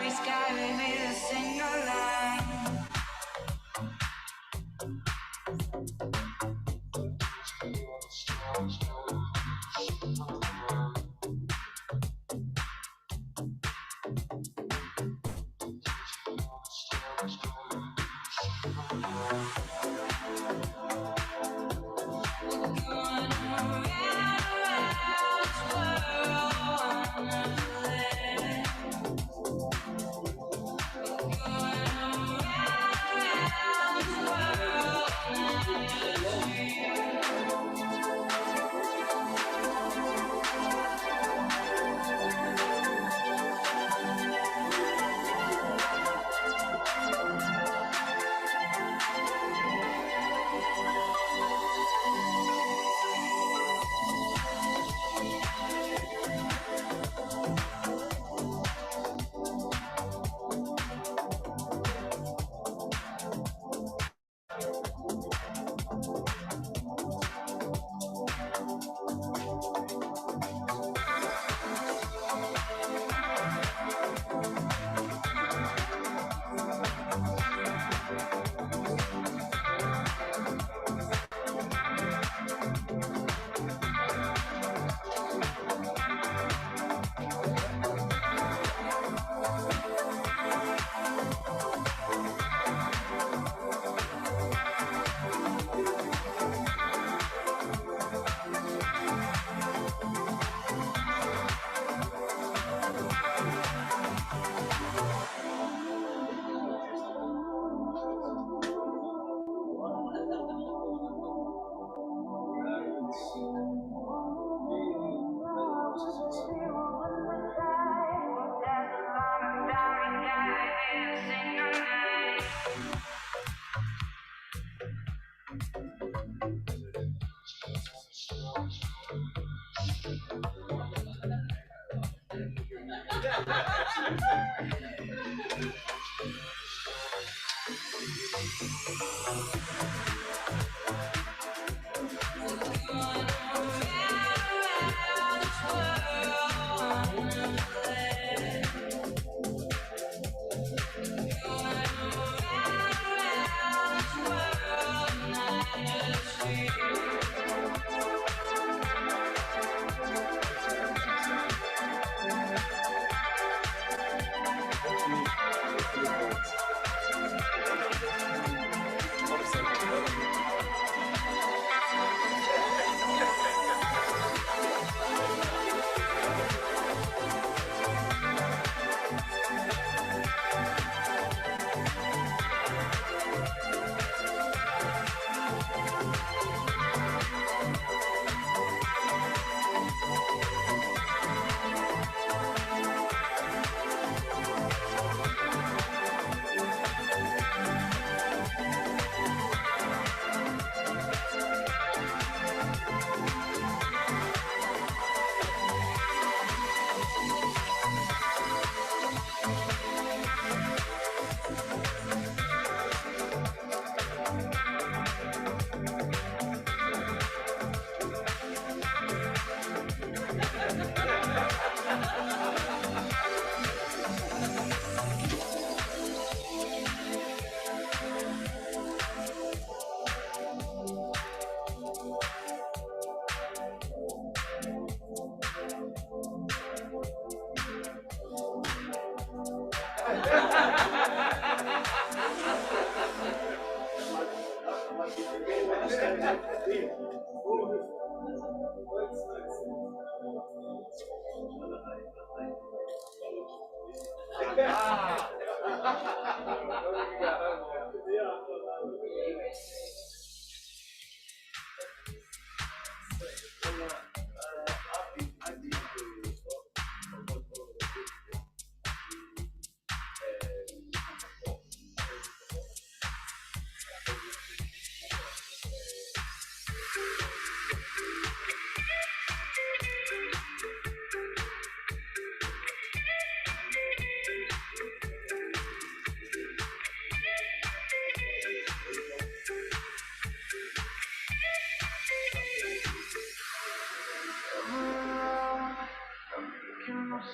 Sky with me to sing along.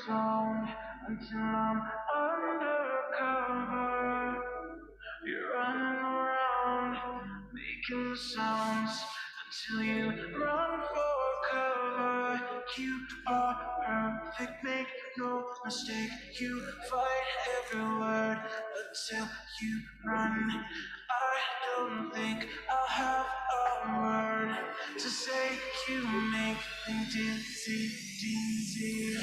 Sound until I'm undercover. You're running around, making the sounds until you run for cover. You are perfect, make no mistake. You fight every word until you run. I don't think I'll have a word to say. You make me dizzy, dizzy.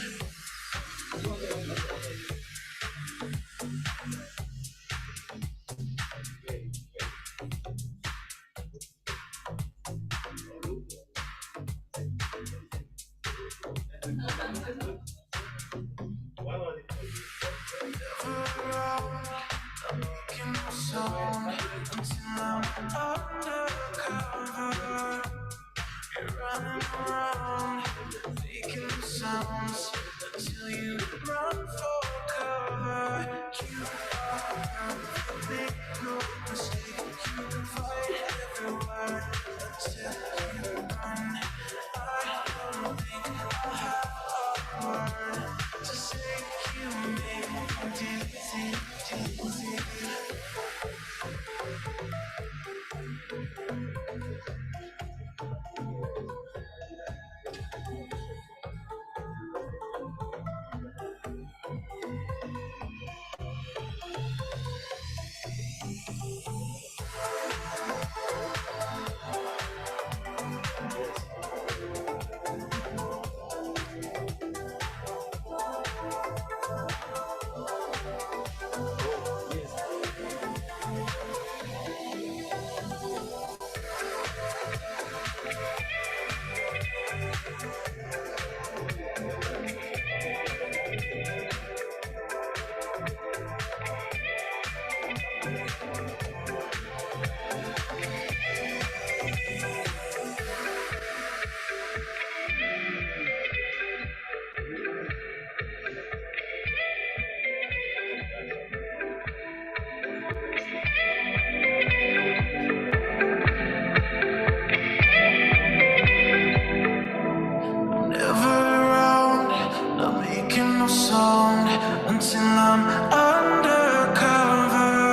Until I'm undercover,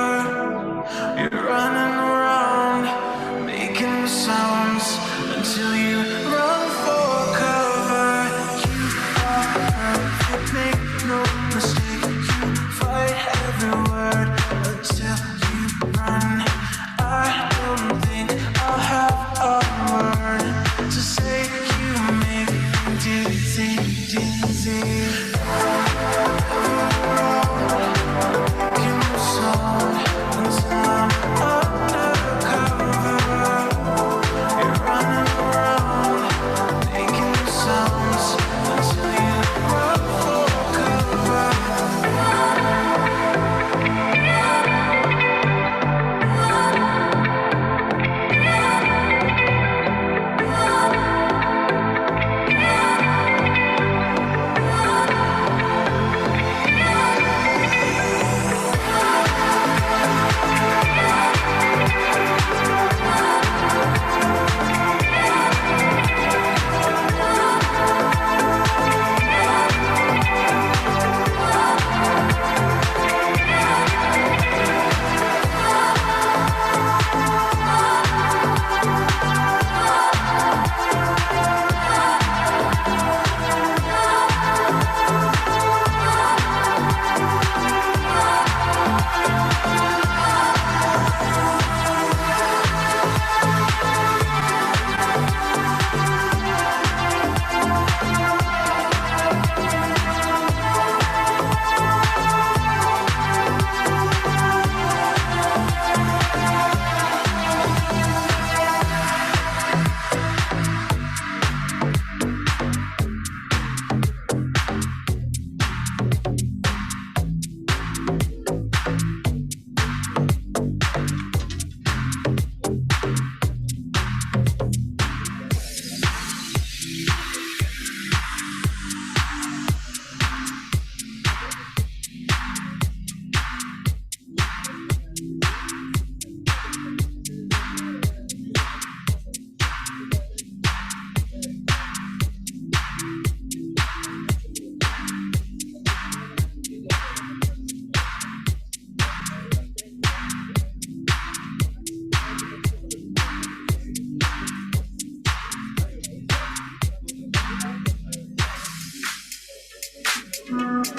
you're running around, making the sounds until you run for cover. You are perfect, make no mistake. You fight every word until you run. I don't think I'll have a word to say. You make me dizzy, dizzy.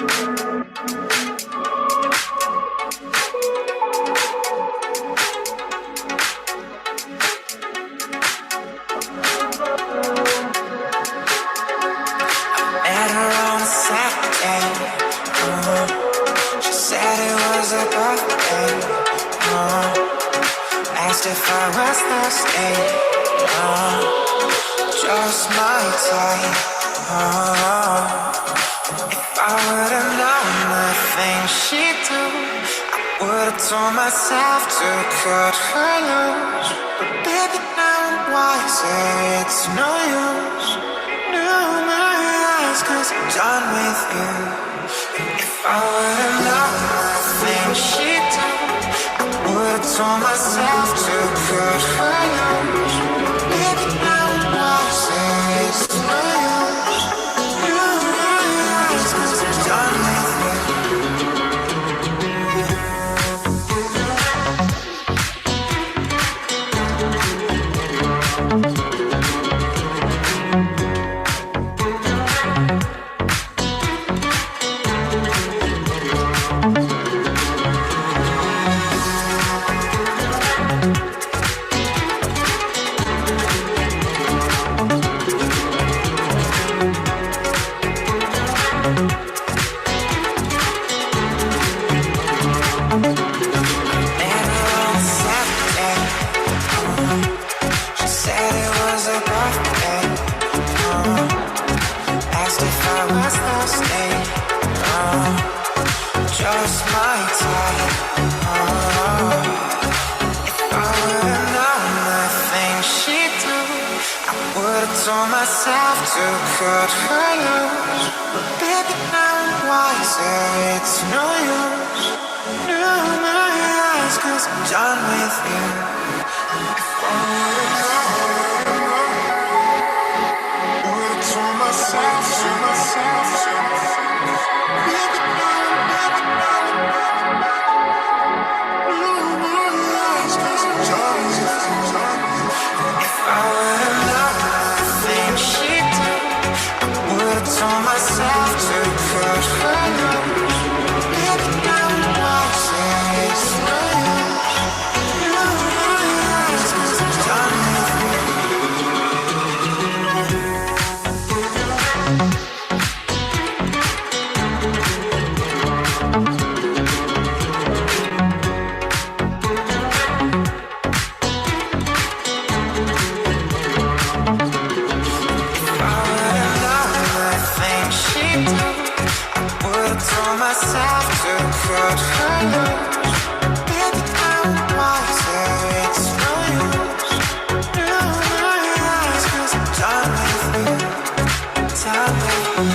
Met her on a Saturday. She said it was a birthday. Asked if I was thirsty. Just my type. If I would've known the things she'd do, I would've told myself to cut her loose. But baby, now I'm wiser, it's no use. Knew my eyes, 'cause I'm done with you. If I would've known the things she'd do, I would've told myself to cut her loose. Baby, now I'm wiser, it's no use. Knew my eyes, 'cause I'm done with you. Just my type. If I would've known the things she'd do, I would've told myself to cut her loose. But baby, now I'm wiser, it's no use. Knew my eyes, 'cause I'm done with you. If I would've known, would've told myself, baby, told myself to cut her loose. Baby, now I'm wiser, it's no use. Knew my eyes, 'cause I'm done with you. Myself to cut her loose. Baby, now I'm wiser, it's no use. Knew my eyes, 'cause I'm done with you. Done with you.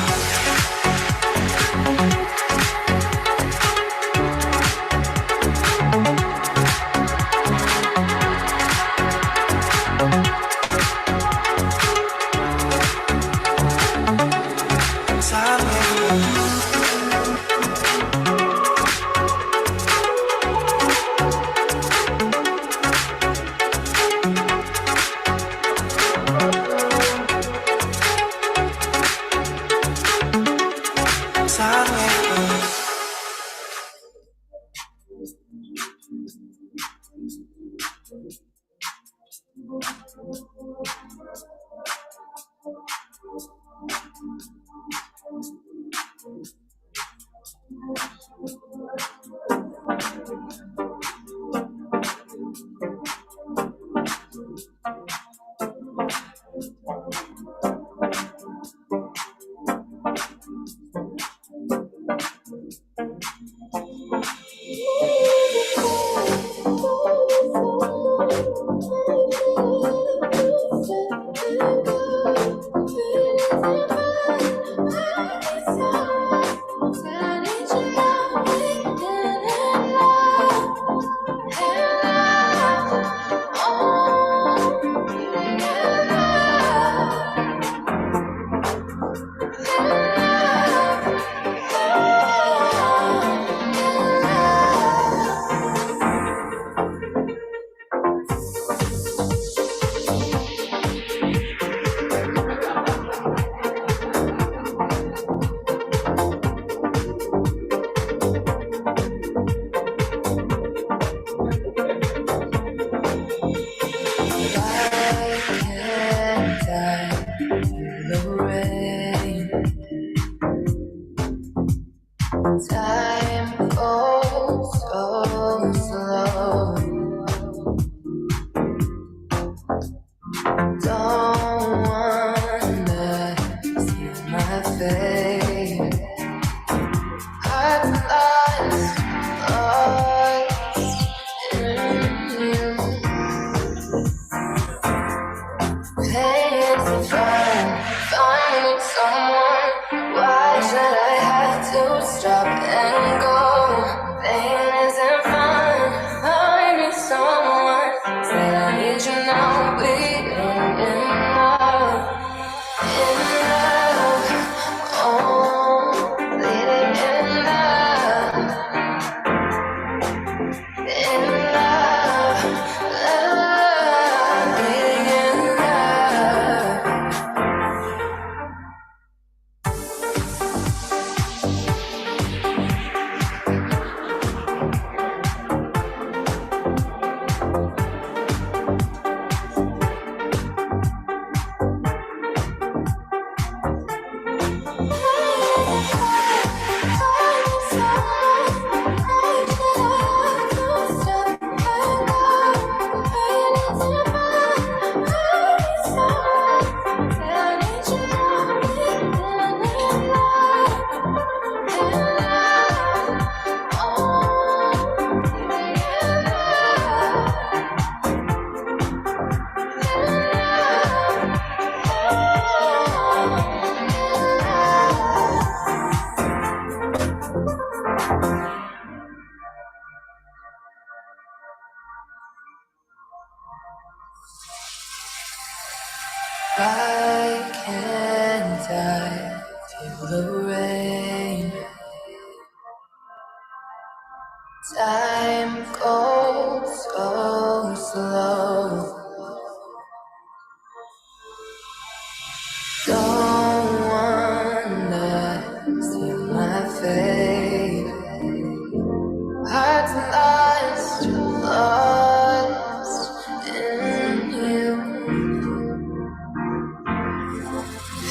the rain. Time goes so slow. Don't wanna see my face. Heart's lost in you.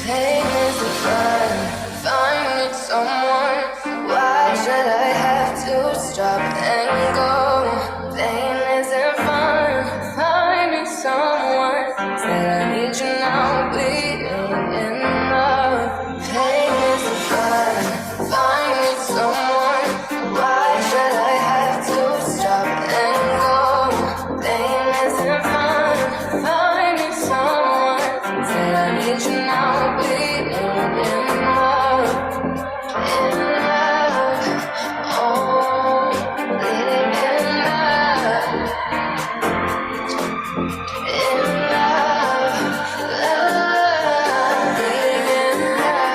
Pain is a fun, find me someone. Why should I have to stop and go? Pain isn't fun, find me someone. Said I need you now, bleeding in love. Pain is a fun, find me someone. Why should I have to stop and go? Pain isn't fun, find me someone. Said I need you now, bleeding in love, oh, bleeding in love, love, bleeding in love.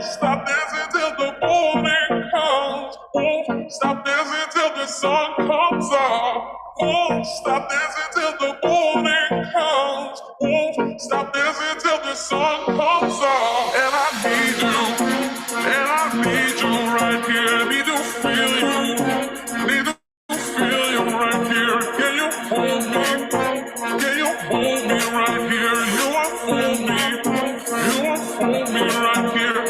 Stop dancing till the morning comes. Stop dancing till the sun comes up. Stop dancing till the morning comes. Stop dancing till the sun comes up. And I need you, and I need you right here. Need to feel you, need to feel you right here. Can you hold me? Can you hold me right here? You are for me, you are for me right here.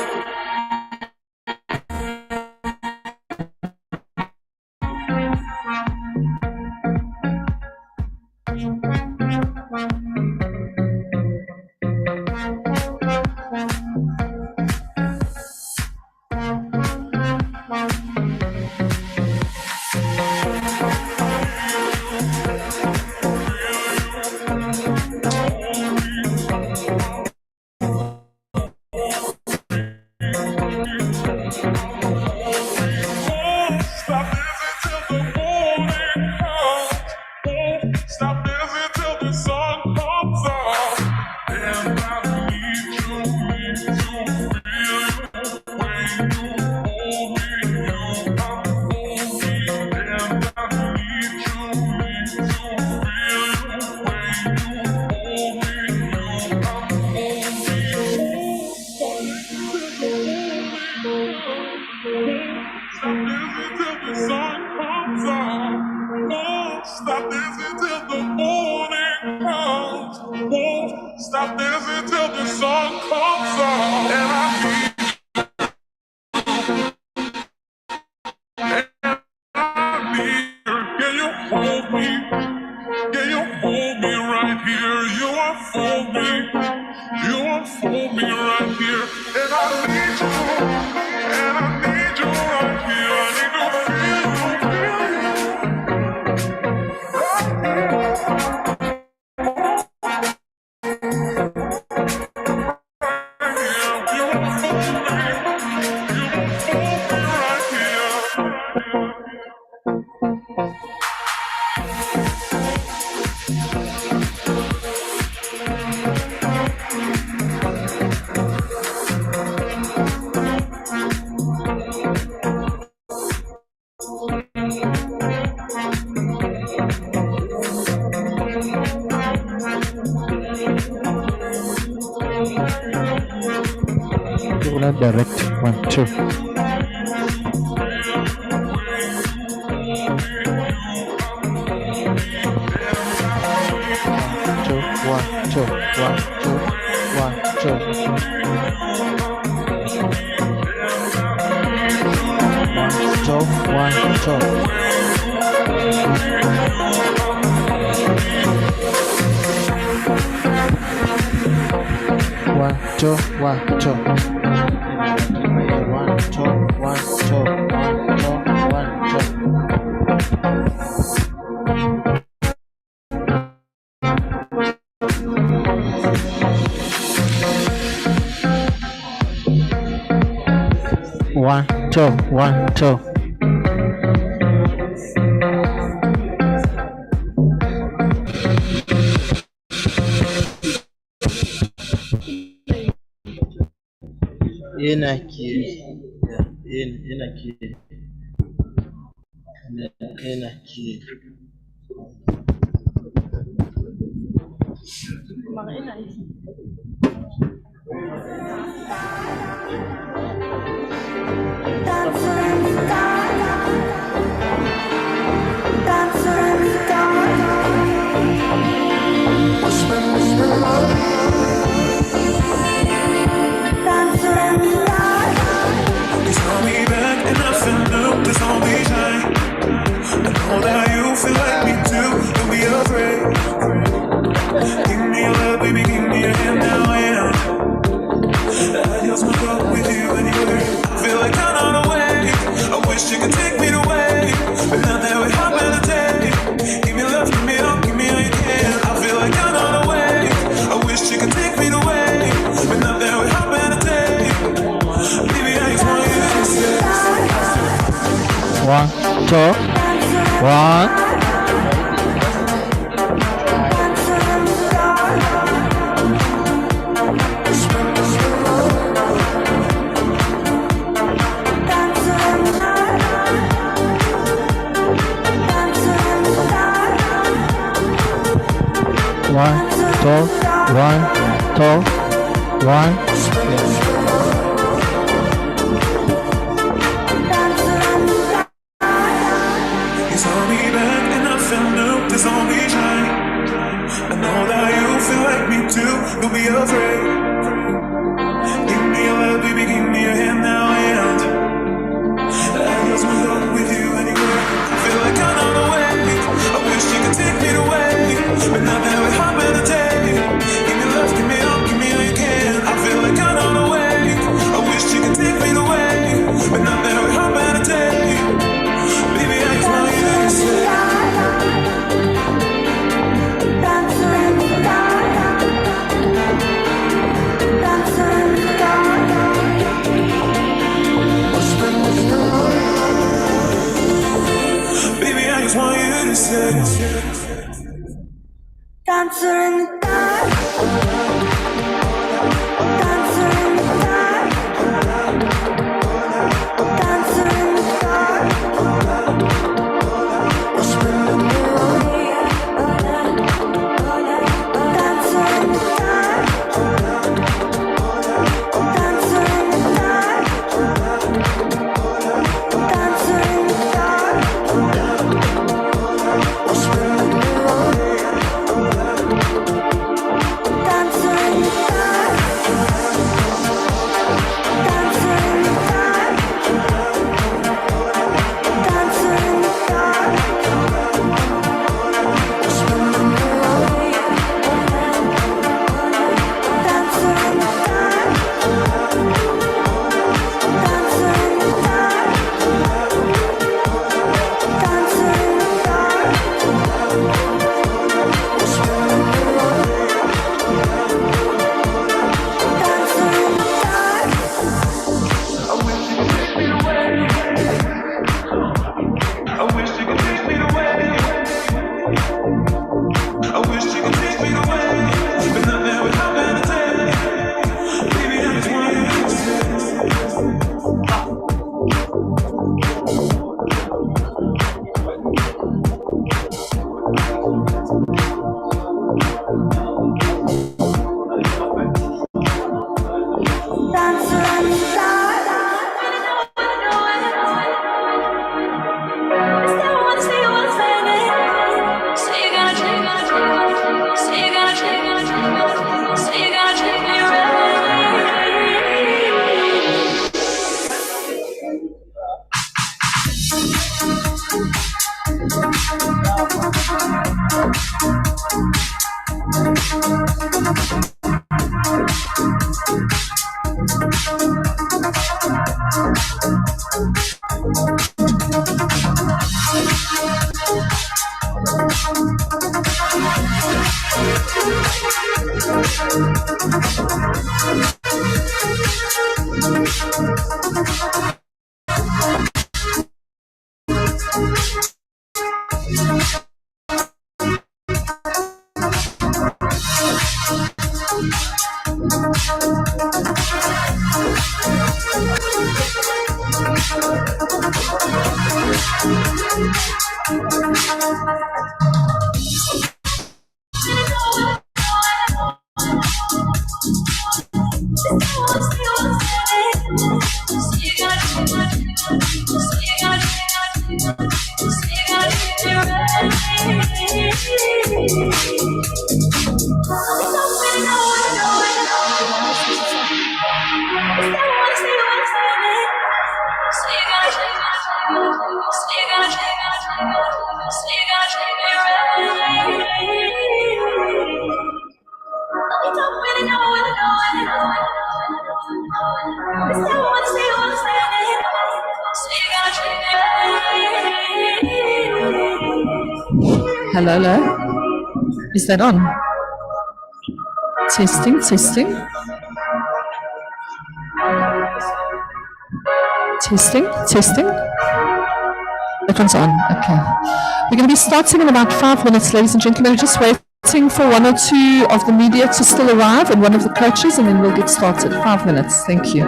Stop dancing till the sun comes up. And I need Stop dancing till the sun comes up. And I need can you hold me? Can you hold me right here? You unfold me. You unfold me right here. And I need you. And I need you right here. I need to feel you, You unfold me. You unfold me right here. You will not direct 1, 2. 1, 2, 1, 2. Yana ke yana ke One, two, one. One, two, one, two, one. Don't be afraid. Give me your love, baby, give me your hand now, and I just wanna go with you anywhere. I feel like I'm on the way. I wish you could take me away, but now that we're hot meditate. Give me love, give me up, give me all you can. I feel like I'm on the way. I wish you could take me away, but now that we're hot meditate. Baby, I just want you to say. Want you to say, dancer in the dark, dancer in the dark, dancer in the dark, whispering in the room, dancer in the dark, dancer in the dark, dancer in the dark. Whispering in the room. Hello, hello. Is that on? Testing, testing. Testing, testing. That one's on. Okay. We're going to be starting in about 5 minutes, ladies and gentlemen. We're just waiting for one or two of the media to still arrive and one of the coaches, and then we'll get started. 5 minutes. Thank you.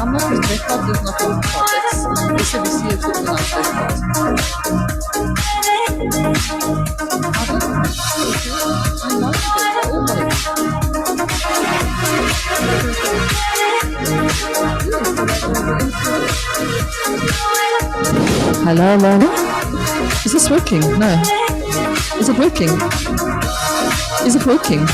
I'm not with record, there's not with record. That's SABC is with the record. Hello, hello. Is this working? No. Is it working? Is it working?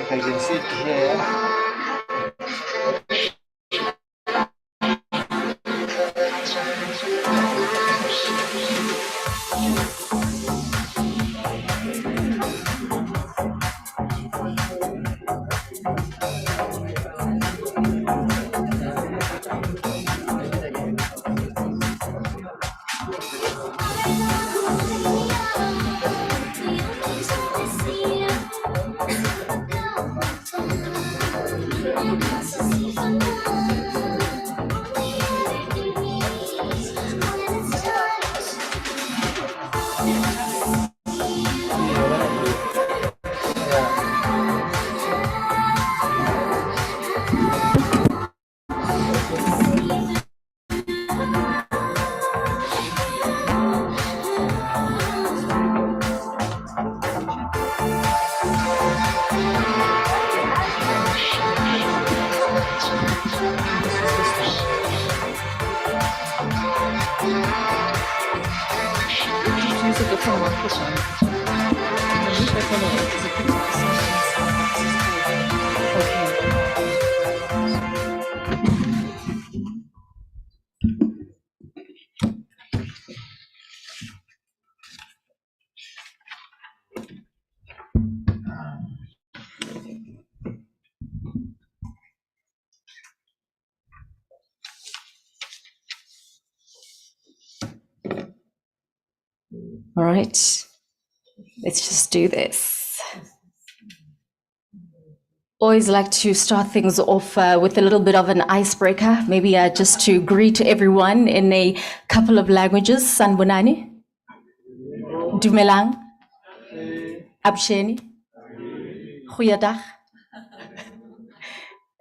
I can see it here. Use a different microphone. The new microphone is a bit All right, let's just do this. Always like to start things off with a little bit of an icebreaker, maybe just to greet everyone in a couple of languages. Sanbonani, Dumelang, Absheni, Goeiedag,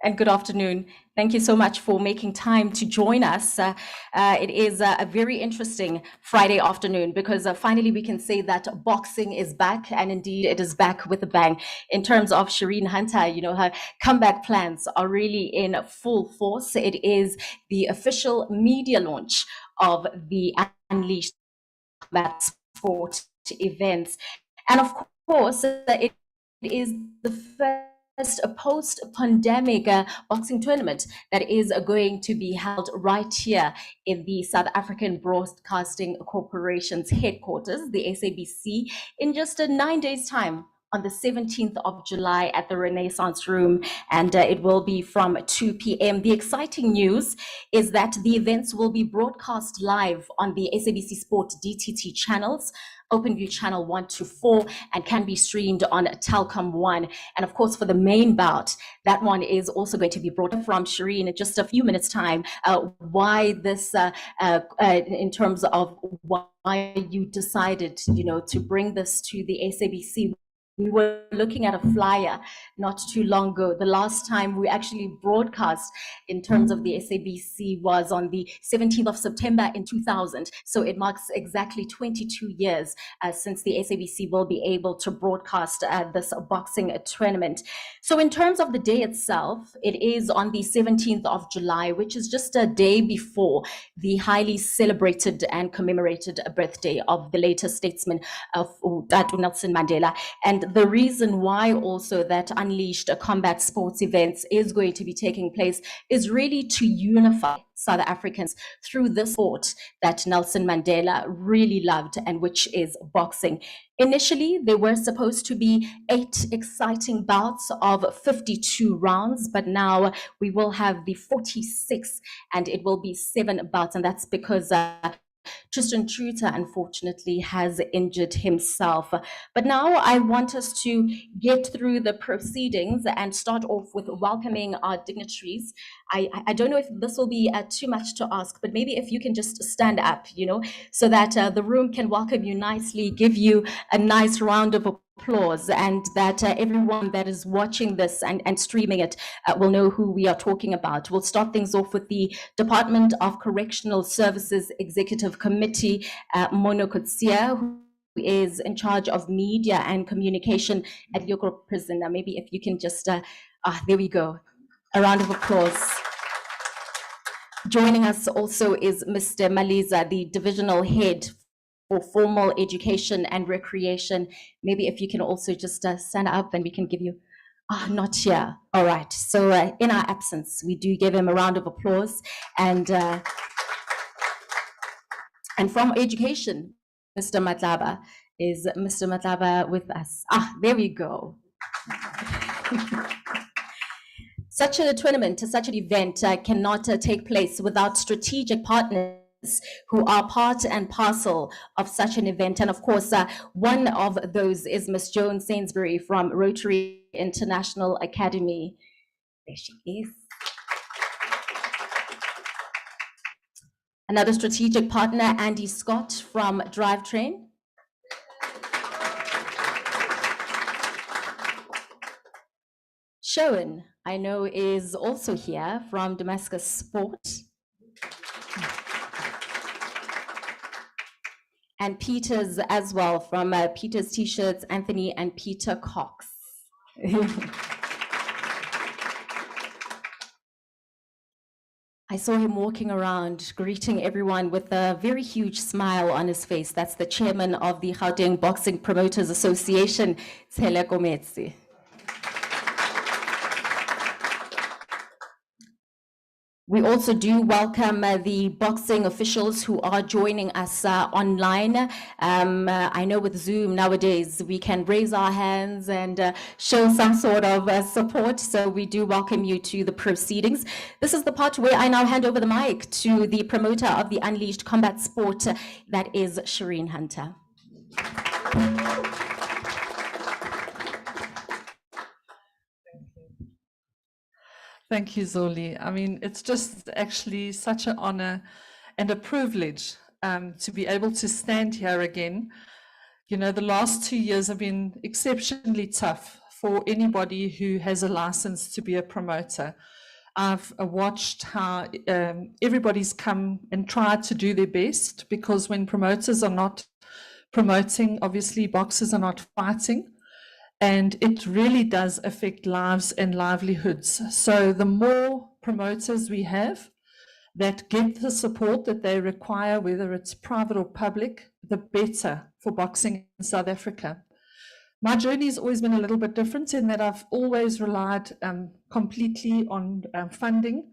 and good afternoon. Thank you so much for making time to join us. It is a very interesting Friday afternoon because finally we can say that boxing is back, and indeed it is back with a bang. In terms of Shireen Hunter, you know, her comeback plans are really in full force. It is the official media launch of the Unleashed Combat Sport events. And of course, it is the first post-pandemic boxing tournament that is going to be held right here in the South African Broadcasting Corporation's headquarters, the SABC, in just 9 days' time, on the 17th of July at the Renaissance Room, and it will be from 2 p.m. The exciting news is that the events will be broadcast live on the SABC Sport DTT channels, OpenView channel 1 to 4, and can be streamed on Telkom 1. And of course, for the main bout, that one is also going to be brought from Shireen in just a few minutes' time. Why this, in terms of why you decided, you know, to bring this to the SABC. We were looking at a flyer not too long ago. The last time we actually broadcast in terms of the SABC was on the 17th of September in 2000. So it marks exactly 22 years since the SABC will be able to broadcast this boxing tournament. So in terms of the day itself, it is on the 17th of July, which is just a day before the highly celebrated and commemorated birthday of the later statesman of Nelson Mandela. And the reason why also that Unleashed Combat Sports events is going to be taking place is really to unify South Africans through the sport that Nelson Mandela really loved, and which is boxing. Initially, there were supposed to be 8 exciting bouts of 52 rounds, but now we will have the 46, and it will be 7 bouts, and that's because Tristan Truter, unfortunately, has injured himself. But now I want us to get through the proceedings and start off with welcoming our dignitaries. I don't know if this will be too much to ask, but maybe if you can just stand up, you know, so that the room can welcome you nicely, give you a nice round of applause, and that everyone that is watching this and streaming it will know who we are talking about. We'll start things off with the Department of Correctional Services Executive Committee, Mono Kutsia, who is in charge of media and communication at Yoko Prison. Maybe if you can just, there we go, a round of applause. Joining us also is Mr. Maliza, the Divisional Head for Formal Education and Recreation. Maybe if you can also just stand up and we can give you, not here. All right, so in our absence, we do give him a round of applause. And from Education, Mr. Matlaba, is Mr. Matlaba with us? There we go. Such a tournament, such an event cannot take place without strategic partners who are part and parcel of such an event. And of course, one of those is Miss Joan Sainsbury from Rotary International Academy. There she is. Another strategic partner, Andy Scott from Drivetrain. Showen, I know, is also here from Damascus Sport. And Peters as well, from Peters T-shirts, Anthony and Peter Cox. I saw him walking around, greeting everyone with a very huge smile on his face. That's the chairman of the Gauteng Boxing Promoters Association, Tshele Kometsi. We also do welcome the boxing officials who are joining us online. I know with Zoom nowadays, we can raise our hands and show some sort of support. So we do welcome you to the proceedings. This is the part where I now hand over the mic to the promoter of the Unleashed Combat Sport, that is Shireen Hunter. Thank you, Zoli. I mean, it's just actually such an honor and a privilege to be able to stand here again. You know, the last 2 years have been exceptionally tough for anybody who has a license to be a promoter. I've watched how everybody's come and tried to do their best, because when promoters are not promoting, obviously boxers are not fighting. And it really does affect lives and livelihoods. So the more promoters we have that get the support that they require, whether it's private or public, the better for boxing in South Africa. My journey has always been a little bit different in that I've always relied completely on funding.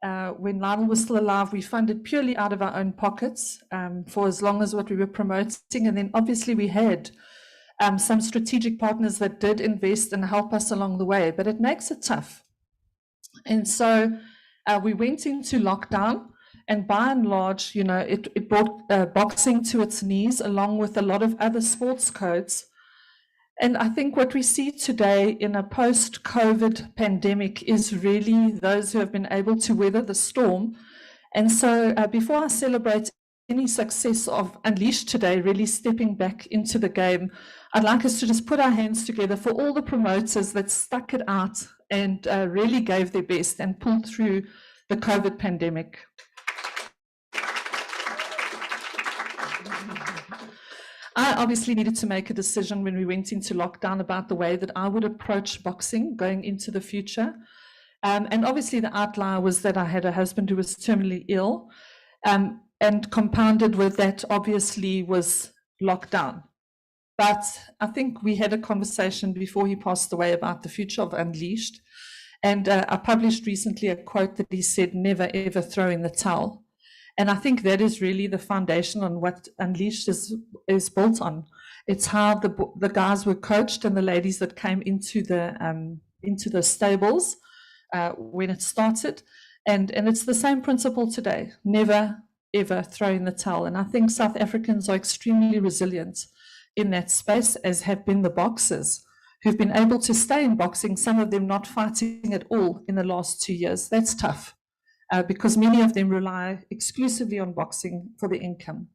When Lionel was still alive, we funded purely out of our own pockets for as long as what we were promoting. And then obviously we had some strategic partners that did invest and help us along the way, but it makes it tough. And so we went into lockdown, and by and large, you know, it brought boxing to its knees along with a lot of other sports codes. And I think what we see today in a post-COVID pandemic is really those who have been able to weather the storm. And so before I celebrate any success of Unleashed today, really stepping back into the game, I'd like us to just put our hands together for all the promoters that stuck it out and really gave their best and pulled through the COVID pandemic. I obviously needed to make a decision when we went into lockdown about the way that I would approach boxing going into the future. And obviously the outlier was that I had a husband who was terminally ill, and compounded with that obviously was lockdown. But I think we had a conversation before he passed away about the future of Unleashed. And I published recently a quote that he said, "Never ever throw in the towel." And I think that is really the foundation on what Unleashed is built on. It's how the guys were coached and the ladies that came into the stables when it started. And it's the same principle today. Never ever throw in the towel. And I think South Africans are extremely resilient in that space, as have been the boxers who've been able to stay in boxing, some of them not fighting at all in the last 2 years. That's tough. Because many of them rely exclusively on boxing for their income.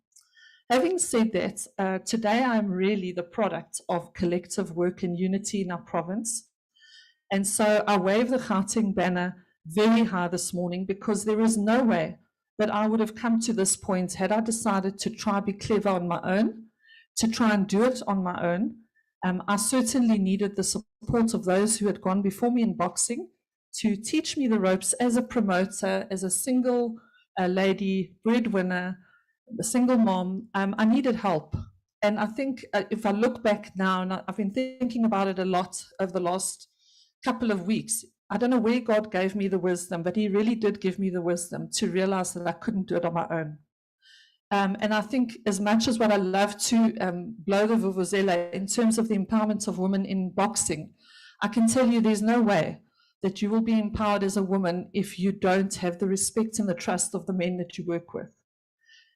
Having said that, today I'm really the product of collective work and unity in our province. And so I waved the Gauteng banner very high this morning, because there is no way that I would have come to this point had I decided to try be clever on my own, to try and do it on my own. I certainly needed the support of those who had gone before me in boxing, to teach me the ropes as a promoter, as a single lady, breadwinner, a single mom. I needed help. And I think if I look back now, and I've been thinking about it a lot over the last couple of weeks, I don't know where God gave me the wisdom, but he really did give me the wisdom to realize that I couldn't do it on my own. And I think as much as what I love to blow the vuvuzela in terms of the empowerment of women in boxing, I can tell you there's no way that you will be empowered as a woman if you don't have the respect and the trust of the men that you work with.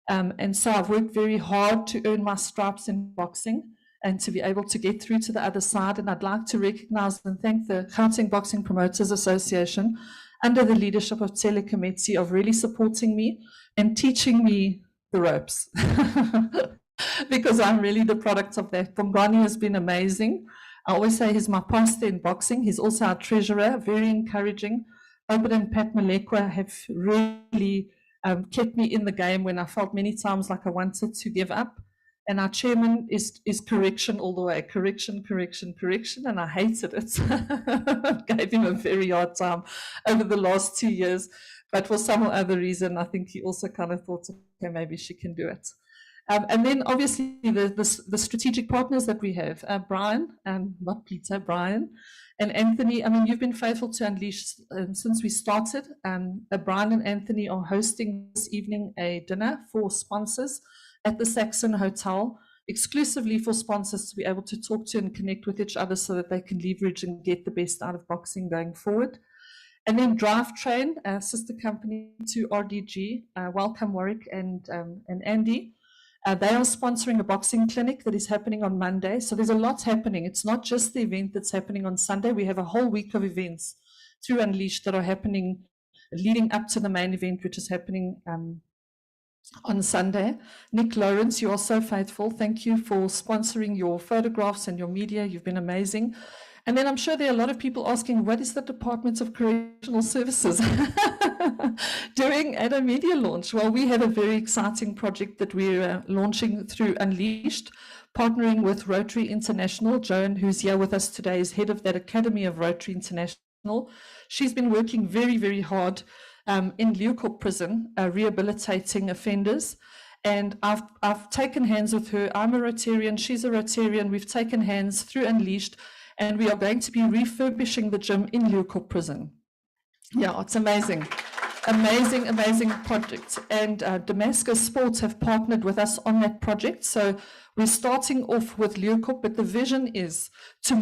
And so I've worked very hard to earn my stripes in boxing and to be able to get through to the other side. And I'd like to recognize and thank the Gauteng Boxing Promoters Association under the leadership of Tsele Kometsi of really supporting me and teaching me the ropes. Because I'm really the product of that. Bongani has been amazing. I always say he's my pastor in boxing. He's also our treasurer, very encouraging. Obed and Pat Malekwa have really kept me in the game when I felt many times like I wanted to give up. And our chairman is correction all the way. Correction, correction, correction. And I hated it. Gave him a very hard time over the last 2 years. But for some or other reason, I think he also kind of thought, okay, maybe she can do it. And then obviously the strategic partners that we have, Brian, not Peter, Brian, and Anthony. I mean, you've been faithful to Unleash since we started. Brian and Anthony are hosting this evening a dinner for sponsors at the Saxon Hotel, exclusively for sponsors to be able to talk to and connect with each other so that they can leverage and get the best out of boxing going forward. And then Drivetrain, a sister company to RDG, welcome Warwick and Andy. They are sponsoring a boxing clinic that is happening on Monday. So there's a lot happening. It's not just the event that's happening on Sunday. We have a whole week of events through Unleashed that are happening leading up to the main event, which is happening on Sunday. Nick Lawrence, you are so faithful. Thank you for sponsoring your photographs and your media. You've been amazing. And then I'm sure there are a lot of people asking, what is the Department of Correctional Services doing at a media launch? Well, we have a very exciting project that we're launching through Unleashed, partnering with Rotary International. Joan, who's here with us today, is head of that Academy of Rotary International. She's been working very, very hard in Leeuwkop prison, rehabilitating offenders. And I've taken hands with her. I'm a Rotarian, she's a Rotarian. We've taken hands through Unleashed, and we are going to be refurbishing the gym in Leeuwkop prison. Yeah, it's amazing. Amazing, amazing project. And Damascus Sports have partnered with us on that project. So we're starting off with Leeuwkop, but the vision is to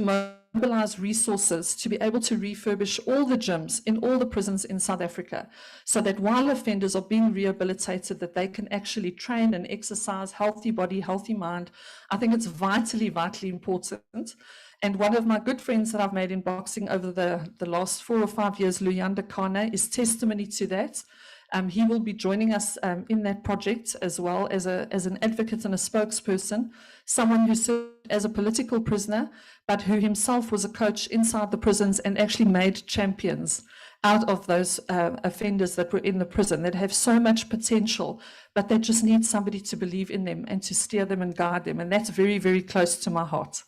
mobilize resources to be able to refurbish all the gyms in all the prisons in South Africa, so that while offenders are being rehabilitated, that they can actually train and exercise, healthy body, healthy mind. I think it's vitally, vitally important. And one of my good friends that I've made in boxing over the last 4 or 5 years, Luyanda Kane, is testimony to that. He will be joining us in that project as well as an advocate and a spokesperson, someone who served as a political prisoner, but who himself was a coach inside the prisons and actually made champions out of those offenders that were in the prison that have so much potential, but they just need somebody to believe in them and to steer them and guide them. And that's very, very close to my heart.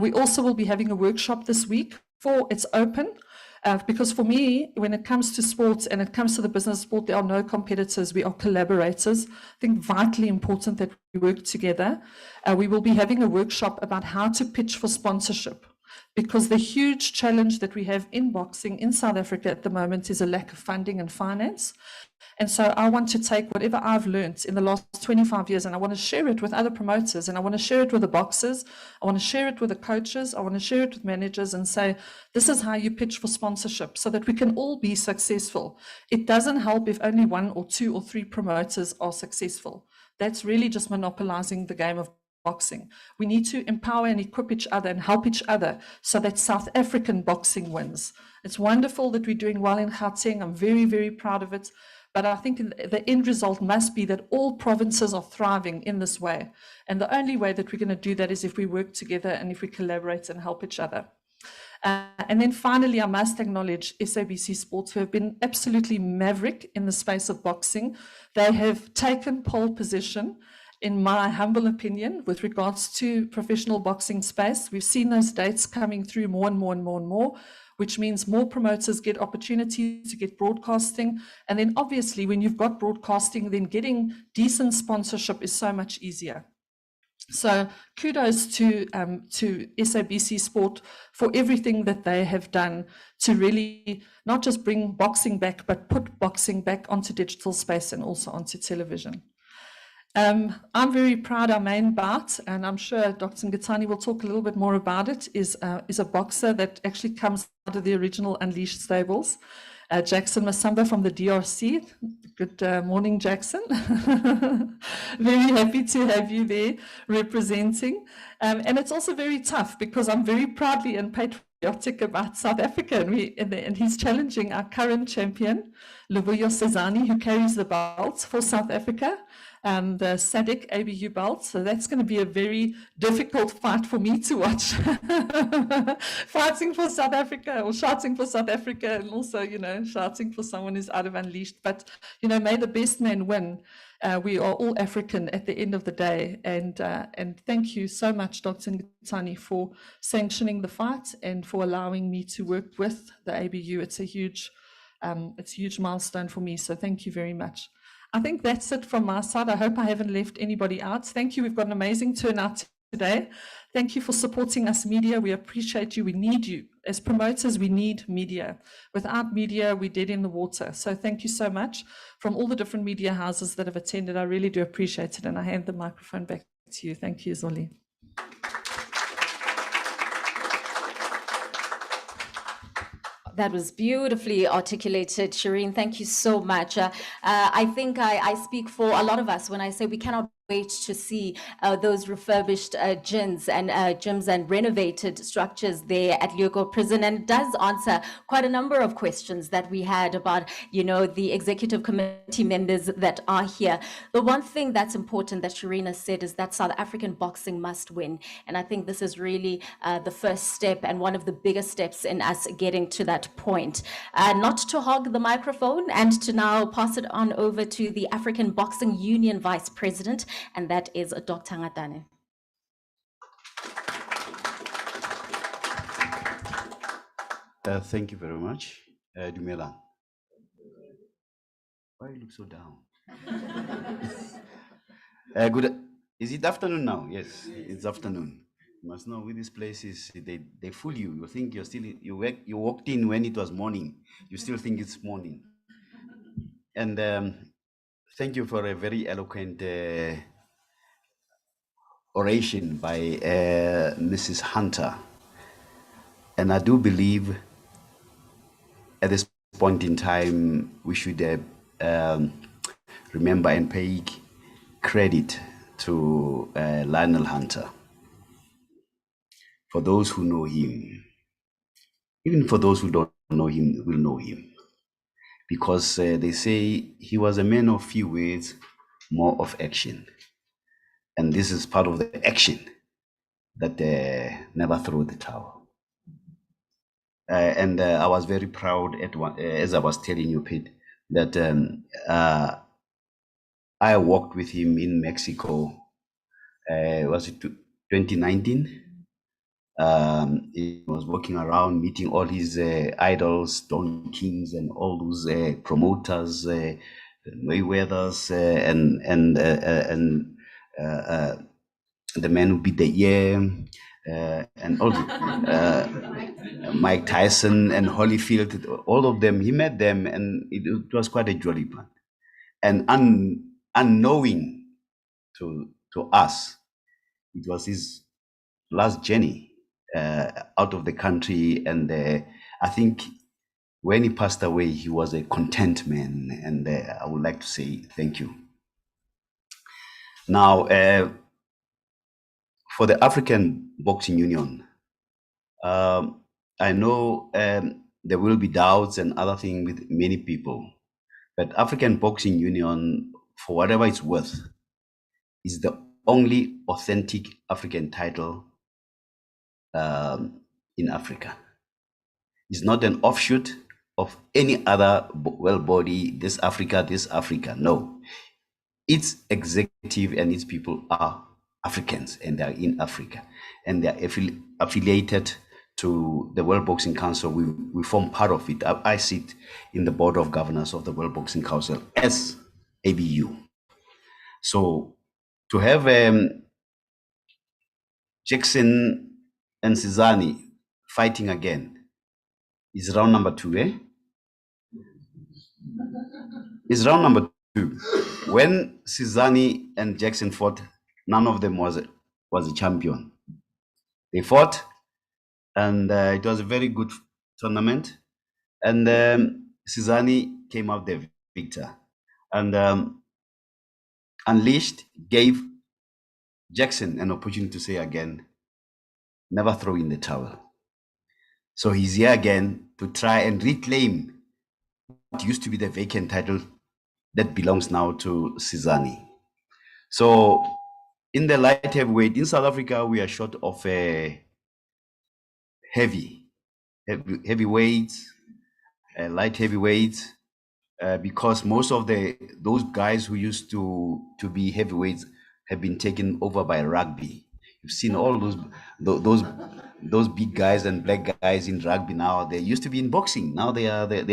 We also will be having a workshop this week. It's open. Because for me, when it comes to sports and it comes to the business sport, there are no competitors, we are collaborators. I think vitally important that we work together. We will be having a workshop about how to pitch for sponsorship, because the huge challenge that we have in boxing in South Africa at the moment is a lack of funding and finance. And so I want to take whatever I've learned in the last 25 years and I want to share it with other promoters, and I want to share it with the boxers, I want to share it with the coaches, I want to share it with managers and say, this is how you pitch for sponsorship so that we can all be successful. It doesn't help if only 1 or 2 or 3 promoters are successful. That's really just monopolizing the game of boxing. We need to empower and equip each other and help each other so that South African boxing wins. It's wonderful that we're doing well in Gauteng. I'm very, very proud of it. But I think the end result must be that all provinces are thriving in this way. And the only way that we're going to do that is if we work together and if we collaborate and help each other. And then finally, I must acknowledge SABC Sports, who have been absolutely maverick in the space of boxing. They have taken pole position, in my humble opinion, with regards to professional boxing space. We've seen those dates coming through more and more and more and more, which means more promoters get opportunities to get broadcasting. And then obviously when you've got broadcasting, then getting decent sponsorship is so much easier. So kudos to SABC Sport for everything that they have done to really not just bring boxing back, but put boxing back onto digital space and also onto television. I'm very proud our main bout, and I'm sure Dr. Ngitani will talk a little bit more about it, is a boxer that actually comes out of the original Unleashed stables, Jackson Masamba from the DRC. Good morning, Jackson. Very happy to have you there representing. And it's also very tough because I'm very proudly and patriotic about South Africa, and he's challenging our current champion, Luvuyo Sezani, who carries the belt for South Africa. The SADC ABU belt. So that's going to be a very difficult fight for me to watch. Fighting for South Africa or shouting for South Africa, and also, shouting for someone who's out of Unleashed. But, may the best man win. We are all African at the end of the day. And thank you so much, Dr. Ngitani, for sanctioning the fight and for allowing me to work with the ABU. It's a huge milestone for me. So thank you very much. I think that's it from my side. I hope I haven't left anybody out. Thank you. We've got an amazing turnout today. Thank you for supporting us, media. We appreciate you. We need you. As promoters, we need media. Without media, we're dead in the water. So thank you so much from all the different media houses that have attended. I really do appreciate it. And I hand the microphone back to you. Thank you, Zoli. That was beautifully articulated, Shireen. Thank you so much. I think I speak for a lot of us when I say we cannot wait to see those refurbished gyms and renovated structures there at Lyoko Prison, and it does answer quite a number of questions that we had about, the executive committee members that are here. The one thing that's important that Sharina said is that South African boxing must win, and I think this is really the first step and one of the biggest steps in us getting to that point. Not to hog the microphone, and to now pass it on over to the African Boxing Union Vice President, and that is Dr. Ngatane. Thank you very much, Dumela. Why you look so down? Good. Is it afternoon now? Yes, it's afternoon. You must know with these places, they fool you. You think you're still you walked in when it was morning. You still think it's morning. And thank you for a very eloquent oration by Mrs. Hunter. And I do believe at this point in time, we should remember and pay credit to Lionel Hunter. For those who know him, even for those who don't know him, will know him. Because they say he was a man of few words, more of action. And this is part of the action that never threw the towel. And I was very proud as I was telling you, Pete, that I walked with him in Mexico. Was it 2019? He was walking around meeting all his idols, Don Kings, and all those promoters, Mayweathers, and the man who beat the year, and all Mike Tyson and Holyfield, all of them. He met them, and it was quite a jolly plan. And unknowing to us, it was his last journey out of the country, and I think when he passed away, he was a content man, and I would like to say thank you. Now, for the African Boxing Union, I know there will be doubts and other things with many people, but African Boxing Union, for whatever it's worth, is the only authentic African title in Africa. It's not an offshoot of any other body, this Africa. No. Its executive and its people are Africans, and they're in Africa. And they're affiliated to the World Boxing Council. We form part of it. I sit in the board of governors of the World Boxing Council as ABU. So to have Jackson and Sizani fighting again is round number 2, eh? It's round number 2. When Sizani and Jackson fought, none of them was a champion. They fought, and it was a very good tournament. And Sizani came out the victor. And Unleashed gave Jackson an opportunity to say again, never throw in the towel. So he's here again to try and reclaim what used to be the vacant title that belongs now to Sizani. So in the light heavyweight, in South Africa, we are short of heavyweights, light heavyweights, because most of those guys who used to be heavyweights have been taken over by rugby. You've seen all those big guys and black guys in rugby now. They used to be in boxing. Now these are going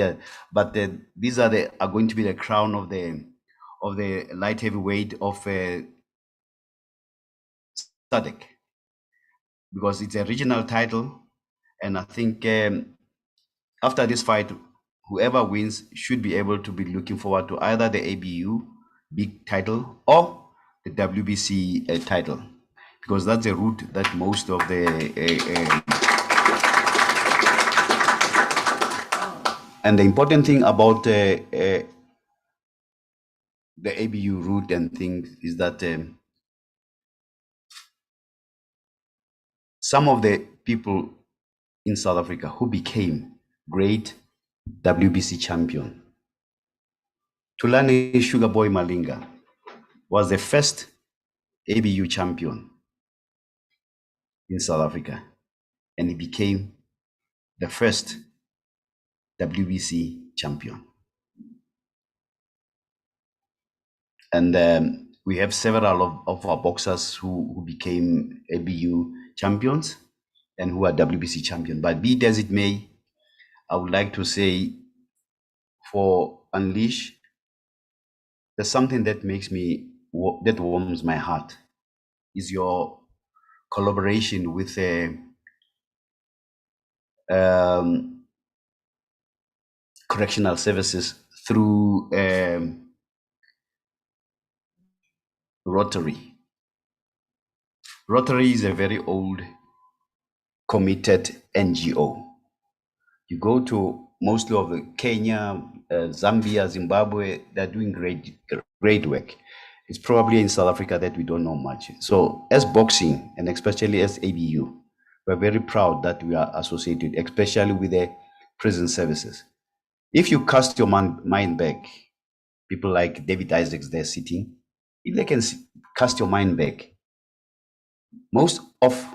to be the crown of the light heavyweight of SADC, because it's a regional title. And I think after this fight, whoever wins should be able to be looking forward to either the ABU big title or the WBC title, because that's a route that most of the and the important thing about the ABU route and things is that some of the people in South Africa who became great WBC champion. Tulani Sugarboy Malinga was the first ABU champion in South Africa, and he became the first WBC champion. And we have several of our boxers who became ABU champions and who are WBC champion. But be it as it may, I would like to say for Unleash, there's something that makes me, that warms my heart, is your collaboration with correctional services through Rotary. Rotary is a very old, committed NGO. You go to mostly of the Kenya, Zambia, Zimbabwe, they're doing great work. It's probably in South Africa that we don't know much. So as boxing, and especially as ABU, we're very proud that we are associated, especially with the prison services. If you cast your mind back, people like David Isaacs, they're sitting, if they can cast your mind back, most of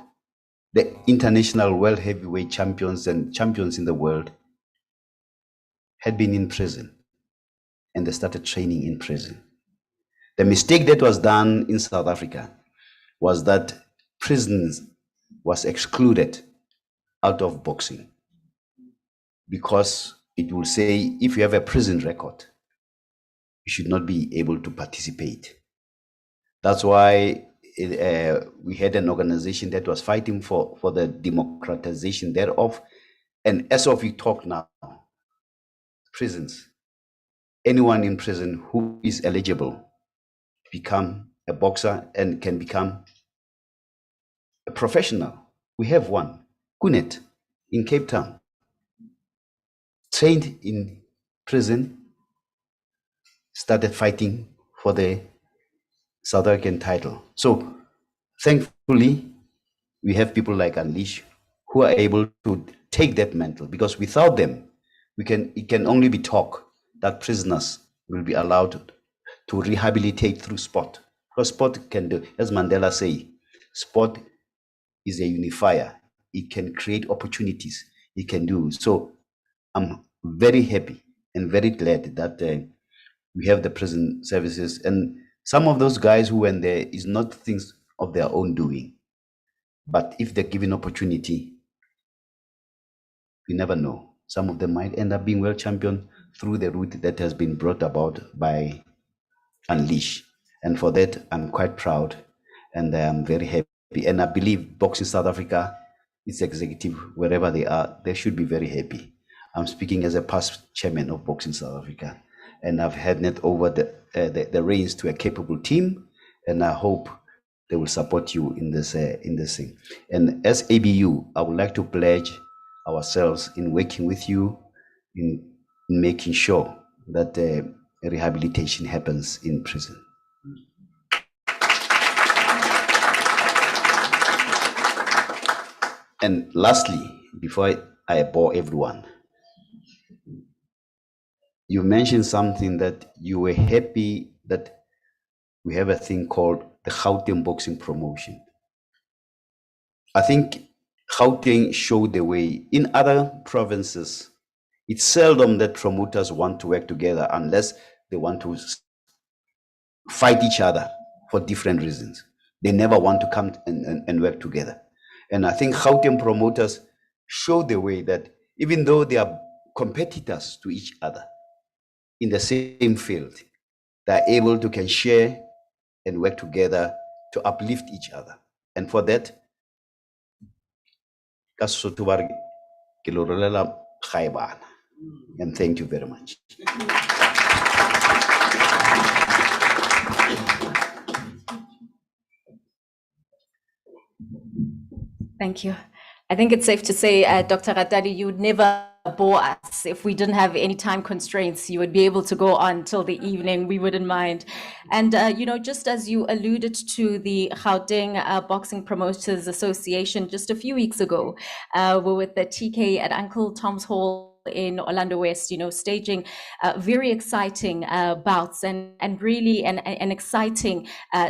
the international world heavyweight champions and champions in the world had been in prison, and they started training in prison. The mistake that was done in South Africa was that prisons was excluded out of boxing, because it will say if you have a prison record, you should not be able to participate. That's why we had an organization that was fighting for the democratization thereof. And as of we talk now, prisons, anyone in prison who is eligible to become a boxer and can become a professional. We have one, Kunet, in Cape Town, trained in prison, started fighting for the South African title. So thankfully, we have people like Unleash who are able to take that mantle, because without them, it can only be talk that prisoners will be allowed to rehabilitate through sport. Because sport can do, as Mandela say, sport is a unifier. It can create opportunities. It can do. So I'm very happy and very glad that we have the prison services, and some of those guys who went there is not things of their own doing, but if they're given opportunity, you never know. Some of them might end up being world champion through the route that has been brought about by Unleash. And for that, I'm quite proud, and I'm very happy. And I believe Boxing South Africa, its executive, wherever they are, they should be very happy. I'm speaking as a past chairman of Boxing South Africa, and I've handed over the reins to a capable team, and I hope they will support you in this thing. And as ABU, I would like to pledge ourselves in working with you in making sure that rehabilitation happens in prison. And lastly, before I bore everyone, you mentioned something that you were happy that we have a thing called the Gauteng Boxing Promotion. I think Gauteng showed the way. In other provinces, it's seldom that promoters want to work together unless they want to fight each other for different reasons. They never want to come and work together. And I think Gauteng promoters show the way that even though they are competitors to each other in the same field, they're able to can share and work together to uplift each other. And for that, and thank you very much. Thank you. I think it's safe to say, Dr. Ratadi, you would never bore us. If we didn't have any time constraints, you would be able to go on till the evening. We wouldn't mind. And, just as you alluded to the Gauteng Boxing Promoters Association just a few weeks ago, we're with the TK at Uncle Tom's Hall in Orlando West, staging very exciting bouts and really an exciting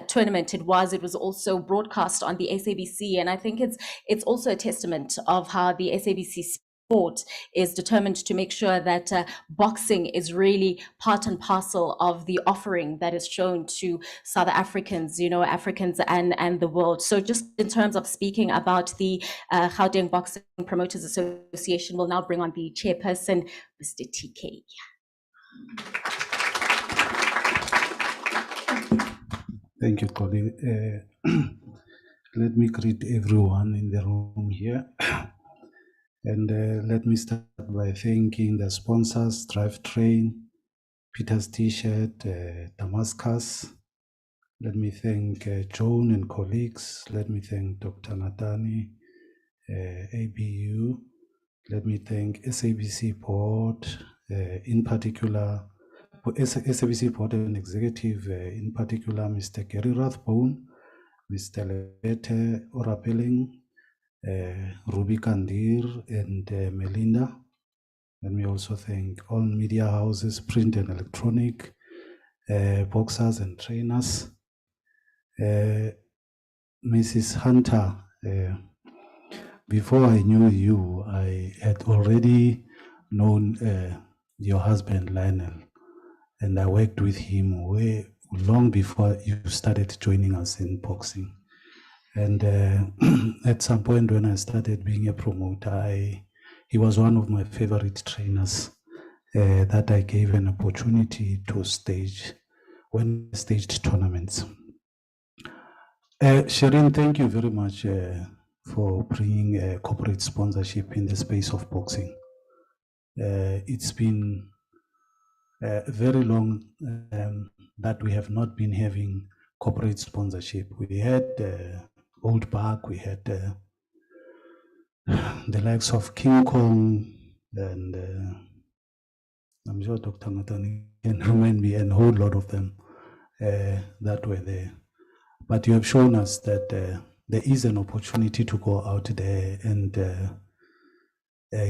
tournament it was. It was also broadcast on the SABC, and I think it's also a testament of how the SABC sport is determined to make sure that boxing is really part and parcel of the offering that is shown to South Africans, Africans and the world. So just in terms of speaking about the Gauteng Boxing Promoters Association, we'll now bring on the chairperson, Mr. TK. Thank you, Colin. Let me greet everyone in the room here. And let me start by thanking the sponsors, Drivetrain, Peter's T-shirt, Damascus. Let me thank Joan and colleagues. Let me thank Dr. Natani, ABU. Let me thank SABC board, in particular, SABC board and executive, in particular, Mr. Gary Rathbone, Mr. Lebete Orapeling, Ruby Kandir, and Melinda. Let me also thank all media houses, print and electronic, boxers and trainers. Mrs. Hunter, before I knew you, I had already known your husband, Lionel, and I worked with him way long before you started joining us in boxing. And at some point when I started being a promoter, he was one of my favorite trainers that I gave an opportunity to stage when I staged tournaments. Shireen, thank you very much for bringing corporate sponsorship in the space of boxing. It's been very long that we have not been having corporate sponsorship. We had Old Park, we had the likes of King Kong, and I'm sure Dr. Matani can remind me, and a whole lot of them that were there. But you have shown us that there is an opportunity to go out there and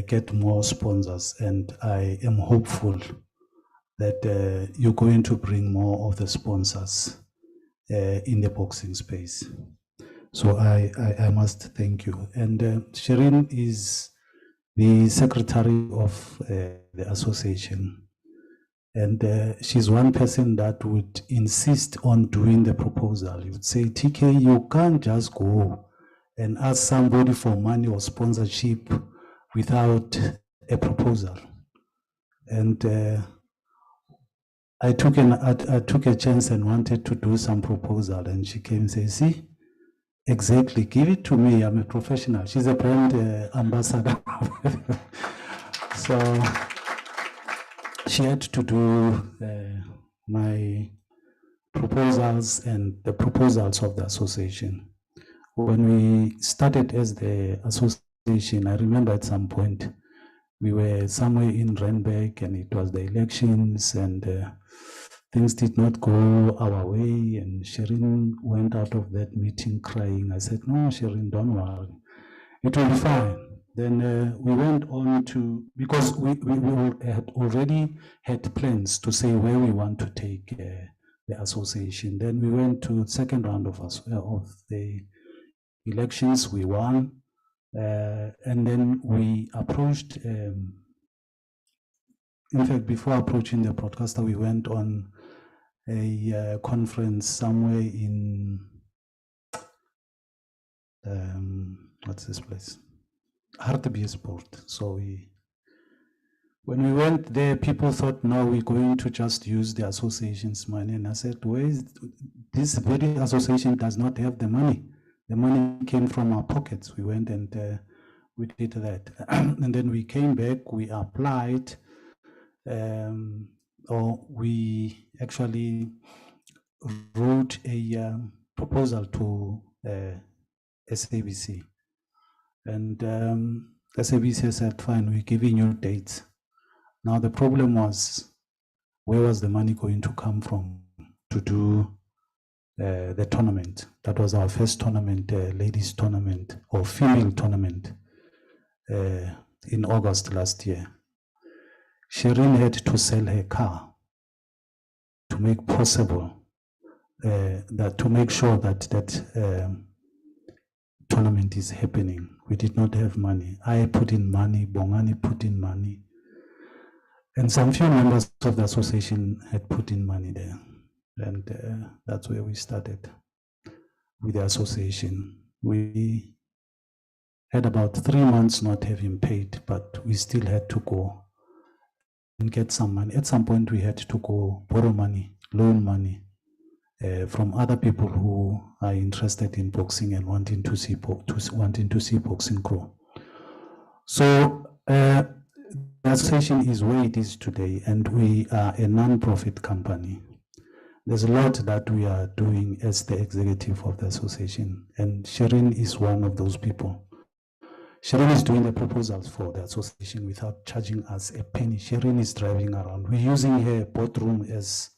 get more sponsors, and I am hopeful that you're going to bring more of the sponsors in the boxing space. So I must thank you. And Shireen is the secretary of the association. And she's one person that would insist on doing the proposal. You would say, TK, you can't just go and ask somebody for money or sponsorship without a proposal. And I took a chance and wanted to do some proposal, and she came and said, see, exactly, give it to me, I'm a professional. She's a brand ambassador. So she had to do my proposals and the proposals of the association. When we started as the association, I remember at some point we were somewhere in Randburg and it was the elections, and things did not go our way, and Shireen went out of that meeting crying. I said, no, Shireen, don't worry, it will be fine. Then we went on to, because we had already had plans to say where we want to take the association. Then we went to second round of the elections, we won, and then we approached, in fact, before approaching the broadcaster, we went on a conference somewhere in, what's this place? Hartbeespoort. So when we went there, people thought, no, we're going to just use the association's money. And I said, where is this very association does not have the money. The money came from our pockets. We went and we did that. And then we came back, we applied, or we actually wrote a proposal to SABC. And the SABC said, fine, we're giving you dates. Now the problem was, where was the money going to come from to do the tournament? That was our first tournament, ladies tournament or female tournament in August last year. Shireen had to sell her car to make possible that, to make sure that tournament is happening. We did not have money. I put in money, Bongani put in money, and some few members of the association had put in money there. And that's where we started with the association. We had about 3 months not having paid, but we still had to go and get some money. At some point, we had to go borrow money, loan money from other people who are interested in boxing and wanting to see boxing grow. So the association is where it is today, and we are a non-profit company. There's a lot that we are doing as the executive of the association, and Shireen is one of those people. Shireen is doing the proposals for the association without charging us a penny. Shireen is driving around. We're using her boardroom as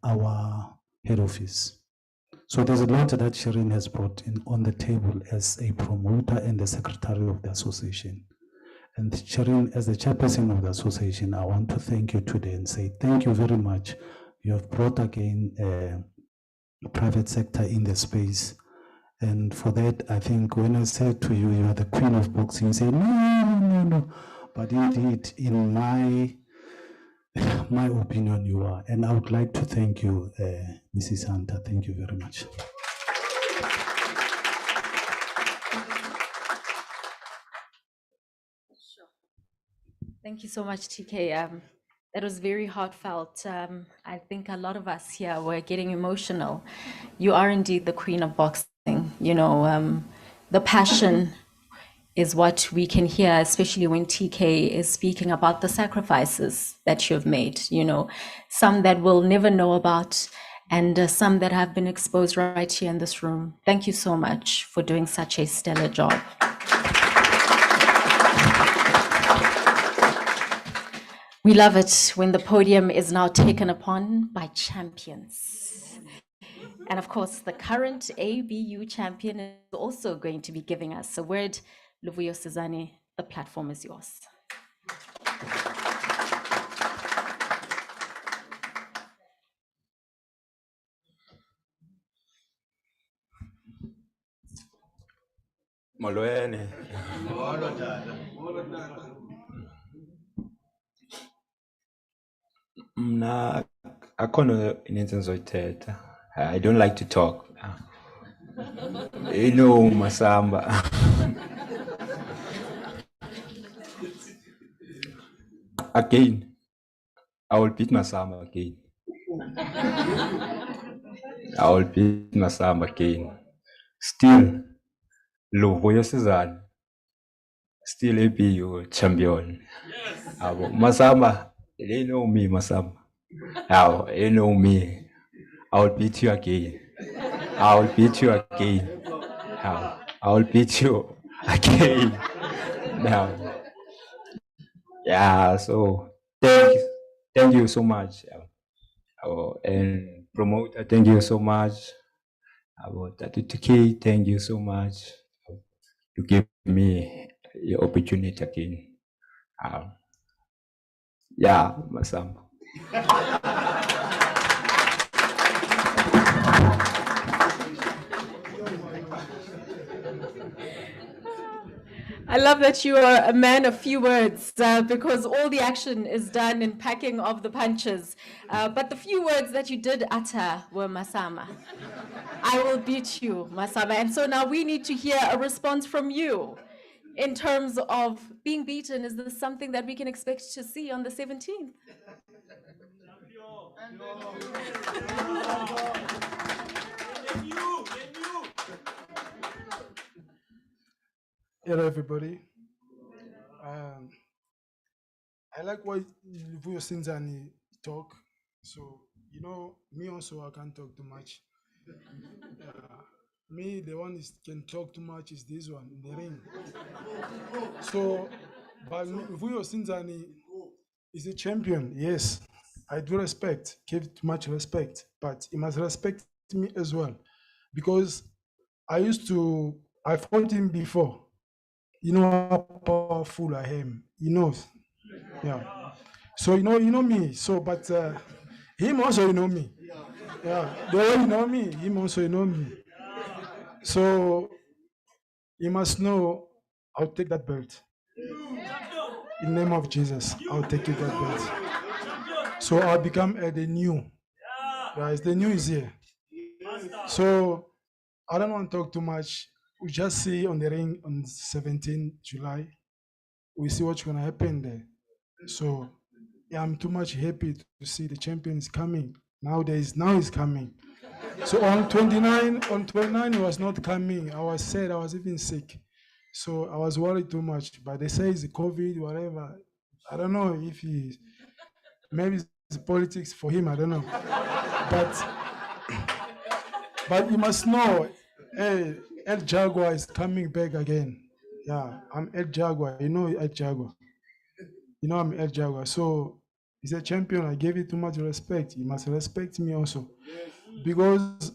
our head office. So there's a lot that Shireen has brought in on the table as a promoter and the secretary of the association. And Shireen, as the chairperson of the association, I want to thank you today and say thank you very much. You have brought again the private sector in the space. And for that, I think when I said to you, you are the queen of boxing, you say, no. But indeed, in my opinion, you are. And I would like to thank you, Mrs. Hunter. Thank you very much. Thank you so much, TK. That was very heartfelt. I think a lot of us here were getting emotional. You are indeed the queen of boxing. You know, the passion is what we can hear, especially when TK is speaking about the sacrifices that you've made, you know, some that we'll never know about, and some that have been exposed right here in this room. Thank you so much for doing such a stellar job. We love it when the podium is now taken upon by champions. And of course, the current ABU champion is also going to be giving us a word. Luvuyo Sizani, the platform is yours. Molweni. Mna akhono ininzi endizoyithetha. I don't like to talk. You know, Masamba. Again, I will beat Masamba again. I will beat Masamba again. Still, Luvuyo Sizani. Still ABU champion. Yes. Masamba, they know me, Masamba. Now, they know me. I will beat you again. I will beat you again. Now, I will beat you again. Now, yeah, so thank you so much. And promoter, thank you so much. About 32K, thank you so much. You give me the opportunity again. Yeah, Masamba. I love that you are a man of few words because all the action is done in packing of the punches. But the few words that you did utter were Masamba. I will beat you, Masamba. And so now we need to hear a response from you in terms of being beaten. Is this something that we can expect to see on the 17th? Hello, everybody. I like what Luvuyo Sizani talk. So, you know, me also, I can't talk too much. Me, the one is can talk too much is this one in the ring. So, but Vuyo Sinzani is a champion. Yes, I do respect, give too much respect, but he must respect me as well, because I fought him before. You know how powerful I am. He knows. Yeah. So you know me. So, but him also you know me. Yeah. The way you know me, him also you know me. So you must know I'll take that belt. In the name of Jesus, I'll take it that belt. So I'll become the new. Guys, the new is here. So I don't want to talk too much. We just see on the ring on 17 July. We see what's gonna happen there. So yeah, I'm too much happy to see the champion is coming. Now he's coming. So on 29 he was not coming. I was sad, I was even sick. So I was worried too much. But they say it's COVID, whatever. I don't know if maybe it's politics for him, I don't know. But you must know, hey, El Jaguar is coming back again. Yeah, I'm El Jaguar. You know El Jaguar. You know I'm El Jaguar. So he's a champion. I gave it too much respect. He must respect me also. Because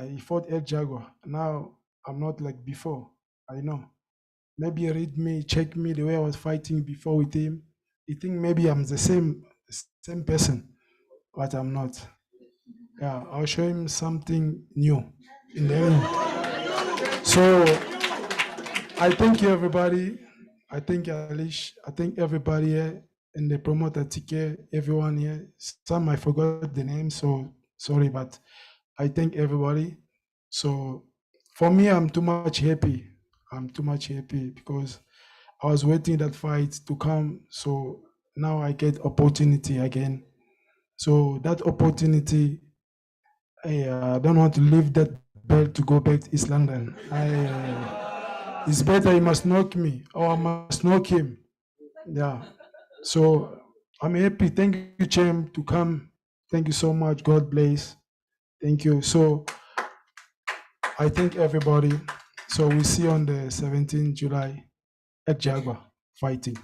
he fought El Jaguar. Now I'm not like before. I know. Maybe read me, check me the way I was fighting before with him. You think maybe I'm the same person, but I'm not. Yeah, I'll show him something new in the end. So I thank you, everybody. I thank Alish. I thank everybody here in the promoter ticket, everyone here. Some I forgot the name, so sorry, but I thank everybody. So for me, I'm too much happy. I'm too much happy because I was waiting that fight to come. So now I get opportunity again. So that opportunity, I don't want to leave that belt to go back to East London. It's better he must knock me or I must knock him. Yeah. So I'm happy. Thank you, Chem, to come. Thank you so much. God bless. Thank you. So I thank everybody. So we see you on the 17th July at Jaguar fighting.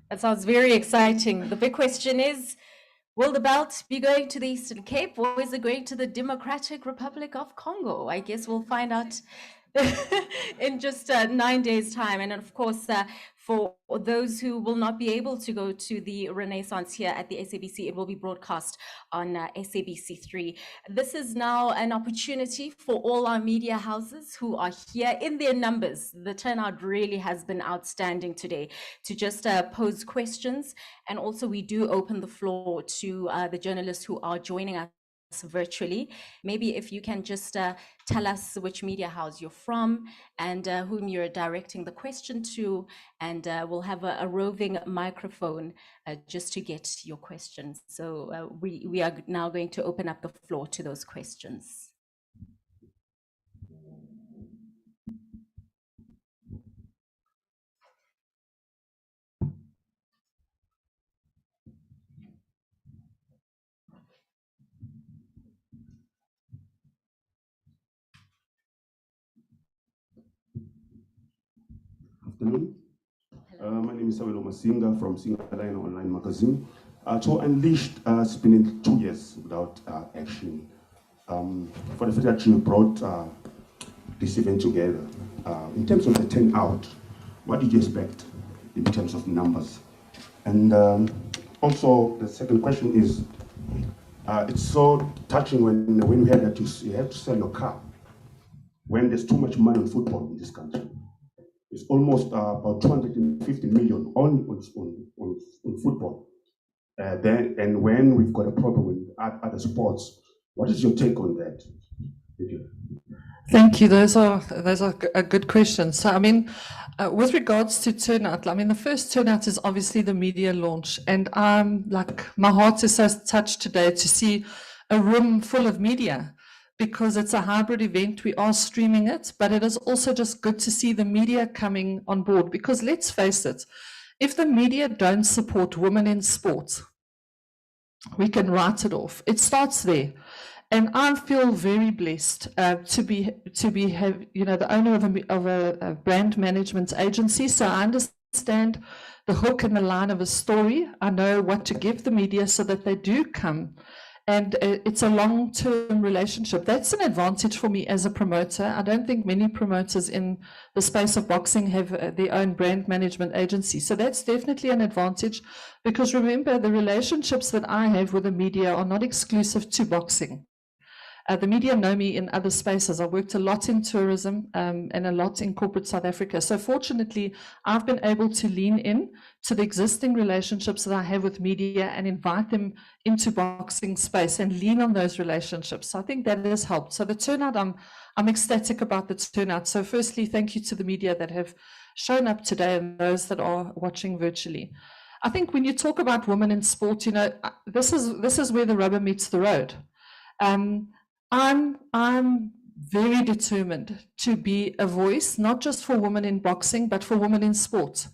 That sounds very exciting. The big question is, will the belt be going to the Eastern Cape or is it going to the Democratic Republic of Congo? I guess we'll find out in just 9 days' time. And of course, for those who will not be able to go to the Renaissance here at the SABC, it will be broadcast on SABC3. This is now an opportunity for all our media houses who are here in their numbers. The turnout really has been outstanding today to just pose questions. And also we do open the floor to the journalists who are joining us virtually. Maybe if you can just tell us which media house you're from and whom you're directing the question to, and we'll have a roving microphone just to get your questions. So we are now going to open up the floor to those questions. Afternoon. My name is Sabelo Masinga from Singalina Online Magazine. So Unleashed has been in 2 years without action. For the fact that you brought this event together, in terms of the turnout, what did you expect in terms of numbers? And also the second question is, it's so touching when we heard that you have to sell your car when there's too much money on football in this country. It's almost about 250 million on football. And when we've got a problem with other sports, what is your take on that? Thank you. Thank you. Those are a good questions. So, I mean, with regards to turnout, I mean, the first turnout is obviously the media launch, and I'm like, my heart is so touched today to see a room full of media, because it's a hybrid event. We are streaming it, but it is also just good to see the media coming on board, because let's face it, if the media don't support women in sport, we can write it off. It starts there. And I feel very blessed to be the owner of a brand management agency. So I understand the hook and the line of a story. I know what to give the media so that they do come. And it's a long-term relationship. That's an advantage for me as a promoter. I don't think many promoters in the space of boxing have their own brand management agency. So that's definitely an advantage, because remember, the relationships that I have with the media are not exclusive to boxing. The media know me in other spaces. I worked a lot in tourism and a lot in corporate South Africa. So fortunately, I've been able to lean in to the existing relationships that I have with media and invite them into boxing space and lean on those relationships. So I think that has helped. So the turnout, I'm ecstatic about the turnout. So firstly, thank you to the media that have shown up today and those that are watching virtually. I think when you talk about women in sport, this is where the rubber meets the road. I'm very determined to be a voice, not just for women in boxing, but for women in sport,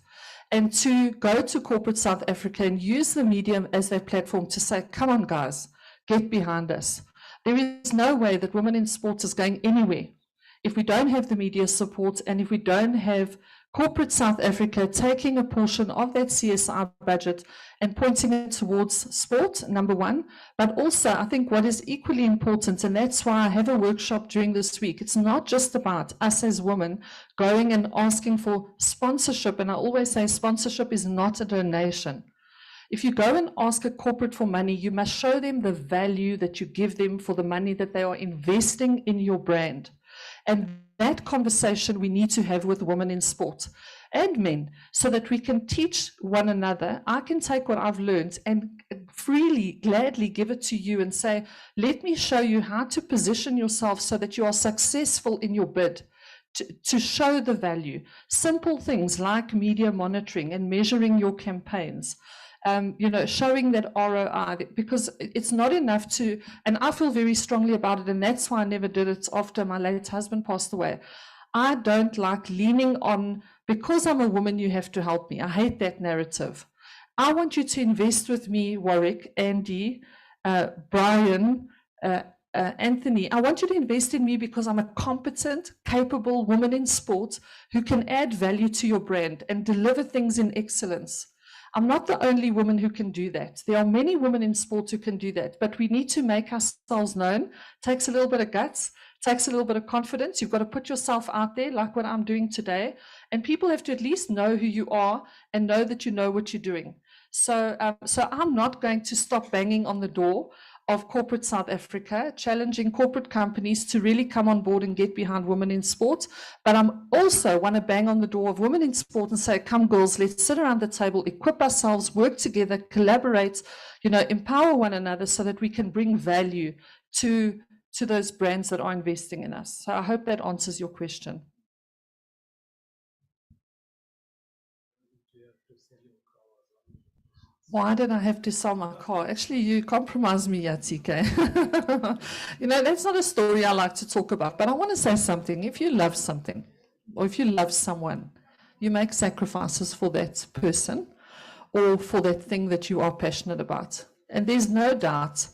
and to go to corporate South Africa and use the medium as their platform to say, come on, guys, get behind us. There is no way that women in sport is going anywhere if we don't have the media support and if we don't have corporate South Africa taking a portion of that CSR budget and pointing it towards sport, number one. But also, I think what is equally important, and that's why I have a workshop during this week, it's not just about us as women going and asking for sponsorship. And I always say sponsorship is not a donation. If you go and ask a corporate for money, you must show them the value that you give them for the money that they are investing in your brand. And that conversation we need to have with women in sport and men, so that we can teach one another. I can take what I've learned and freely, gladly give it to you and say, let me show you how to position yourself so that you are successful in your bid, to show the value. Simple things like media monitoring and measuring your campaigns. Showing that ROI, because it's not enough to, and I feel very strongly about it, and that's why I never did it after my late husband passed away. I don't like leaning on, because I'm a woman, you have to help me. I hate that narrative. I want you to invest with me, Warwick, Andy, Brian, Anthony. I want you to invest in me because I'm a competent, capable woman in sport who can add value to your brand and deliver things in excellence. I'm not the only woman who can do that. There are many women in sport who can do that, but we need to make ourselves known. It takes a little bit of guts, takes a little bit of confidence. You've got to put yourself out there like what I'm doing today, and people have to at least know who you are and know that you know what you're doing. So I'm not going to stop banging on the door of corporate South Africa, challenging corporate companies to really come on board and get behind women in sport. But I'm also want to bang on the door of women in sport and say, come girls, let's sit around the table, equip ourselves, work together, collaborate, empower one another so that we can bring value to those brands that are investing in us. So I hope that answers your question. Why did I have to sell my car? Actually, you compromised me, TK. That's not a story I like to talk about, but I want to say something. If you love something, or if you love someone, you make sacrifices for that person or for that thing that you are passionate about. And there's no doubt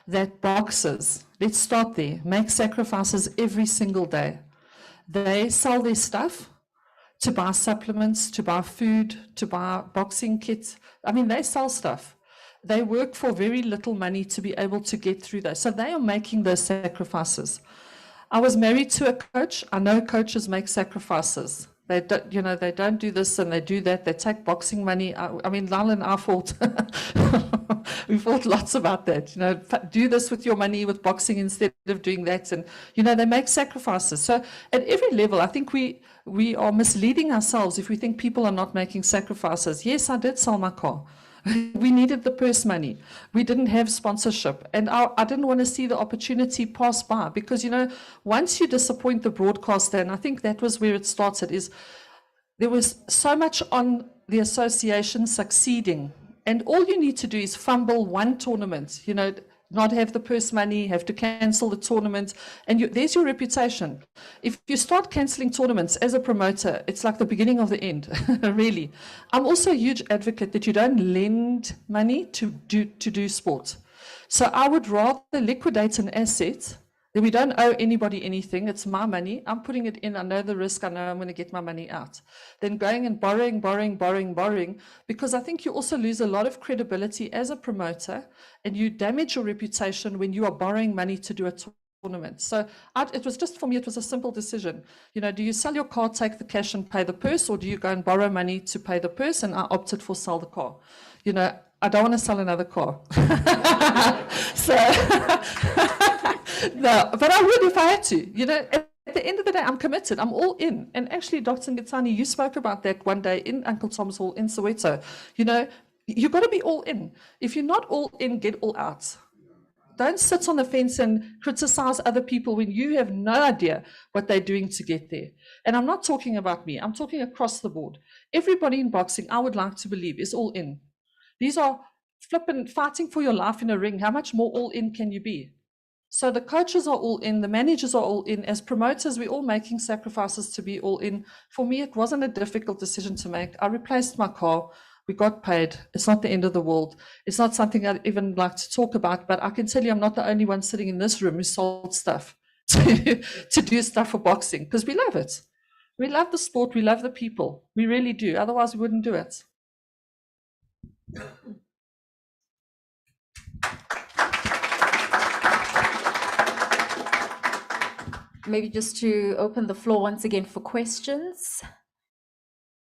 that boxers, let's start there, make sacrifices every single day. They sell their stuff to buy supplements, to buy food, to buy boxing kits. I mean, they sell stuff. They work for very little money to be able to get through those. So they are making those sacrifices. I was married to a coach. I know coaches make sacrifices. They don't, they don't do this and they do that. They take boxing money. I mean, Lyle and I fought. We fought lots about that. Do this with your money with boxing instead of doing that. And, they make sacrifices. So at every level, I think we are misleading ourselves if we think people are not making sacrifices. Yes, I did sell my car. We needed the purse money. We didn't have sponsorship. And I didn't want to see the opportunity pass by because, once you disappoint the broadcaster, and I think that was where it started, is there was so much on the association succeeding. And all you need to do is fumble one tournament, not have the purse money, have to cancel the tournament, and there's your reputation. If you start canceling tournaments as a promoter, it's like the beginning of the end, really. I'm also a huge advocate that you don't lend money to do sport. So I would rather liquidate an asset. Then we don't owe anybody anything. It's my money. I'm putting it in. I know the risk. I know I'm going to get my money out. Then going and borrowing, because I think you also lose a lot of credibility as a promoter, and you damage your reputation when you are borrowing money to do a tournament. So it was just, for me, it was a simple decision. You know, do you sell your car, take the cash and pay the purse, or do you go and borrow money to pay the purse? And I opted for sell the car. You know, I don't want to sell another car. So... No, but I would if I had to. You know, at the end of the day, I'm committed. I'm all in. And actually, Dr. Ngitsani, you spoke about that one day in Uncle Tom's Hall in Soweto. You know, you've got to be all in. If you're not all in, get all out. Don't sit on the fence and criticize other people when you have no idea what they're doing to get there. And I'm not talking about me. I'm talking across the board. Everybody in boxing, I would like to believe, is all in. These are flipping, fighting for your life in a ring. How much more all in can you be? So the coaches are all in, the managers are all in. As promoters, we're all making sacrifices to be all in. For me, it wasn't a difficult decision to make. I replaced my car. We got paid. It's not the end of the world. It's not something I'd even like to talk about, but I can tell you I'm not the only one sitting in this room who sold stuff to do stuff for boxing, because we love it. We love the sport. We love the people. We really do. Otherwise, we wouldn't do it. Maybe just to open the floor once again for questions.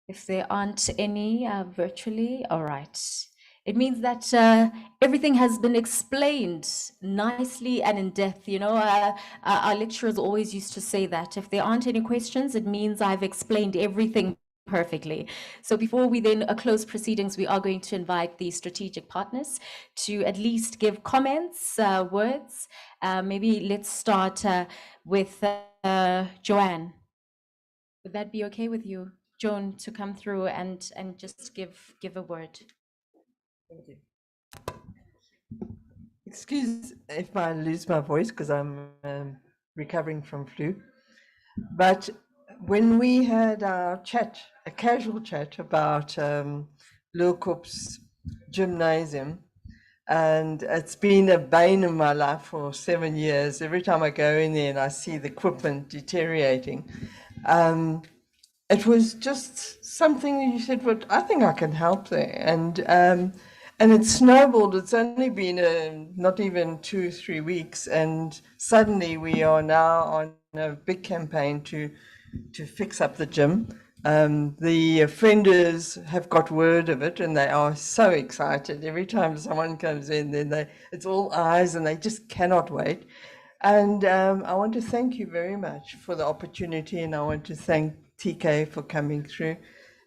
If there aren't any virtually, all right. It means that everything has been explained nicely and in depth. You know, our lecturers always used to say that if there aren't any questions, it means I've explained everything perfectly. So before we then close proceedings, we are going to invite the strategic partners to at least give comments, words. Maybe let's start with Joanne. Would that be okay with you, Joan, to come through and just give a word? Thank you. Excuse if I lose my voice because I'm recovering from flu. But when we had our chat, a casual chat about Lilkop's gymnasium, and it's been a bane in my life for 7 years. Every time I go in there and I see the equipment deteriorating, it was just something you said, "But I think I can help there," and it snowballed. It's only been not even 2 or 3 weeks, and suddenly we are now on a big campaign to fix up the gym. The offenders have got word of it, and they are so excited. Every time someone comes in, then it's all eyes, and they just cannot wait. And I want to thank you very much for the opportunity, and I want to thank TK for coming through.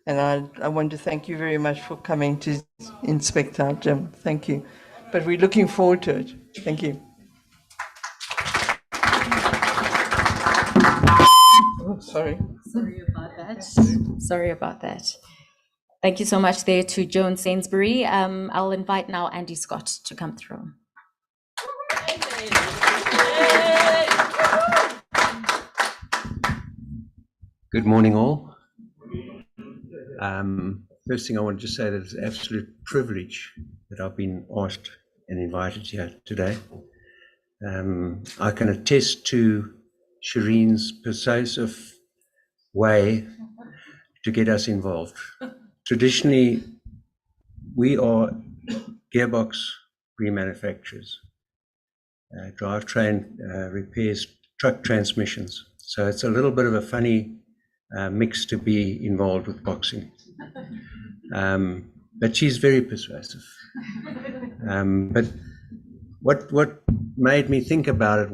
And I want to thank you very much for coming to inspect our gym. Thank you. But we're looking forward to it. Thank you. Oh, sorry. Sorry about that. Sorry about that. Thank you so much there to Joan Sainsbury. I'll invite now Andy Scott to come through. Good morning, all. First thing I want to just say that it's an absolute privilege that I've been asked and invited here today. I can attest to Shireen's persuasive way to get us involved. Traditionally, we are gearbox remanufacturers, drivetrain repairs, truck transmissions. So it's a little bit of a funny mix to be involved with boxing. But she's very persuasive. But what made me think about it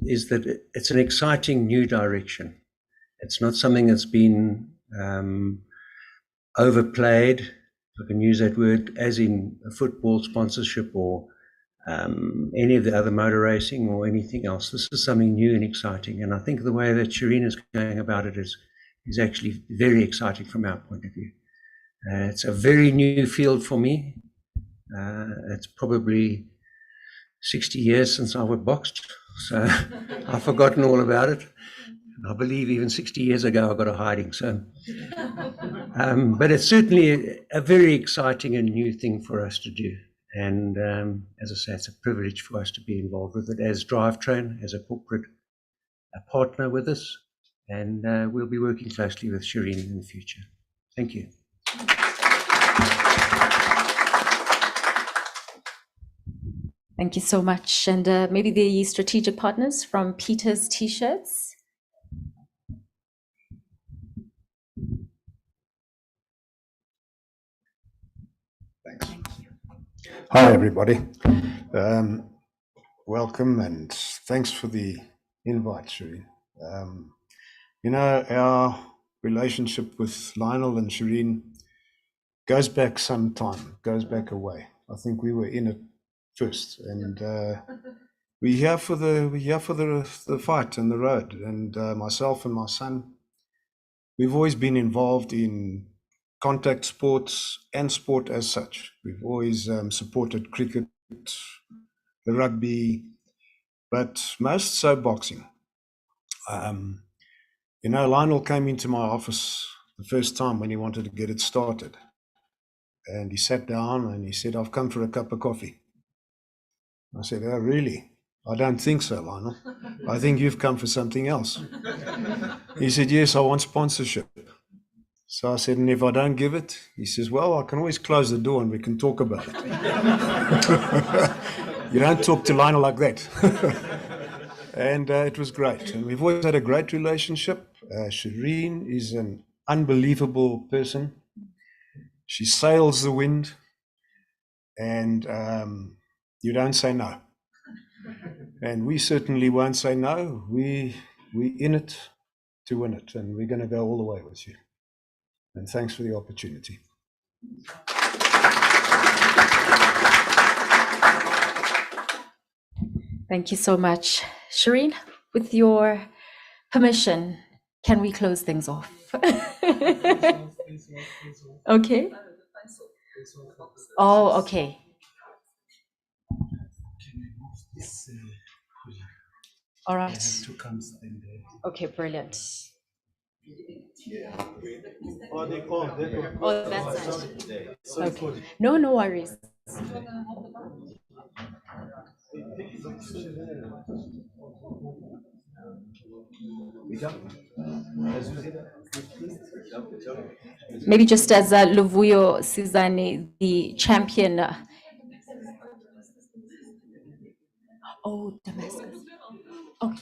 is that it's an exciting new direction. It's not something that's been overplayed, if I can use that word, as in a football sponsorship or any of the other motor racing or anything else. This is something new and exciting, and I think the way that Shireen is going about it is actually very exciting from our point of view. It's a very new field for me. It's probably 60 years since I was boxed, so I've forgotten all about it. I believe even 60 years ago I got a hiding. So, but it's certainly a very exciting and new thing for us to do. And as I say, it's a privilege for us to be involved with it as Drivetrain, as a corporate partner with us. And we'll be working closely with Shireen in the future. Thank you. Thank you so much. And maybe the strategic partners from Peter's T-shirts. Thanks. Hi, everybody. Welcome and thanks for the invite, Shireen. You know, our relationship with Lionel and Shireen goes back some time, goes back away. I think we were in it first, and we're here for the fight and the road. And myself and my son, we've always been involved in contact sports and sport as such. We've always supported cricket, the rugby, but most so boxing. You know, Lionel came into my office the first time when he wanted to get it started. And he sat down and he said, "I've come for a cup of coffee." I said, "Oh, really? I don't think so, Lionel. I think you've come for something else." He said, "Yes, I want sponsorship." So I said, "And if I don't give it?" He says, "Well, I can always close the door and we can talk about it." You don't talk to Lionel like that. And it was great. And we've always had a great relationship. Shireen is an unbelievable person. She sails the wind, and you don't say no. And we certainly won't say no. We're in it to win it, and we're going to go all the way with you. And thanks for the opportunity. Thank you so much. Shireen, with your permission, can we close things off? Okay. Oh, okay. All right. Okay, brilliant. Oh, that's it. Okay. No, no worries. Maybe just as Luvuyo Sizane, the champion. Oh, Damascus. Okay.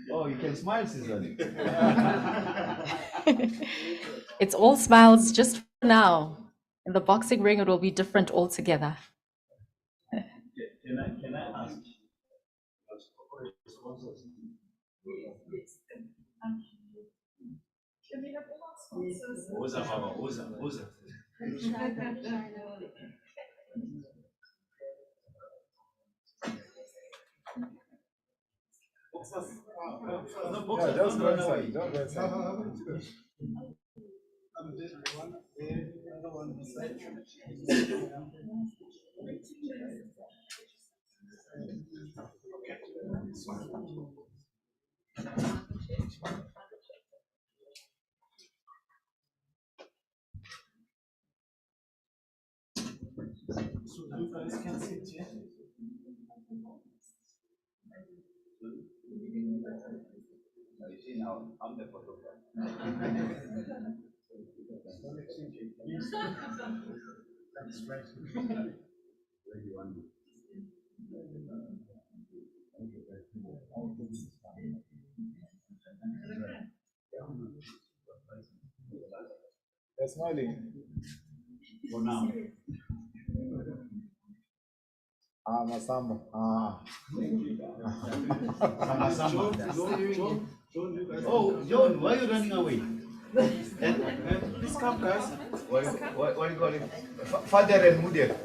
Oh, you can smile, Susan. It's all smiles just for now. In the boxing ring, it will be different altogether. Can I ask? Yeah, just go inside. Just go inside. you guys can sit here. I'm the photographer. That's right. They're smiling. For now. Masamba. Oh, John, why are you running away? Please come, guys. What do you call it? Father and mother.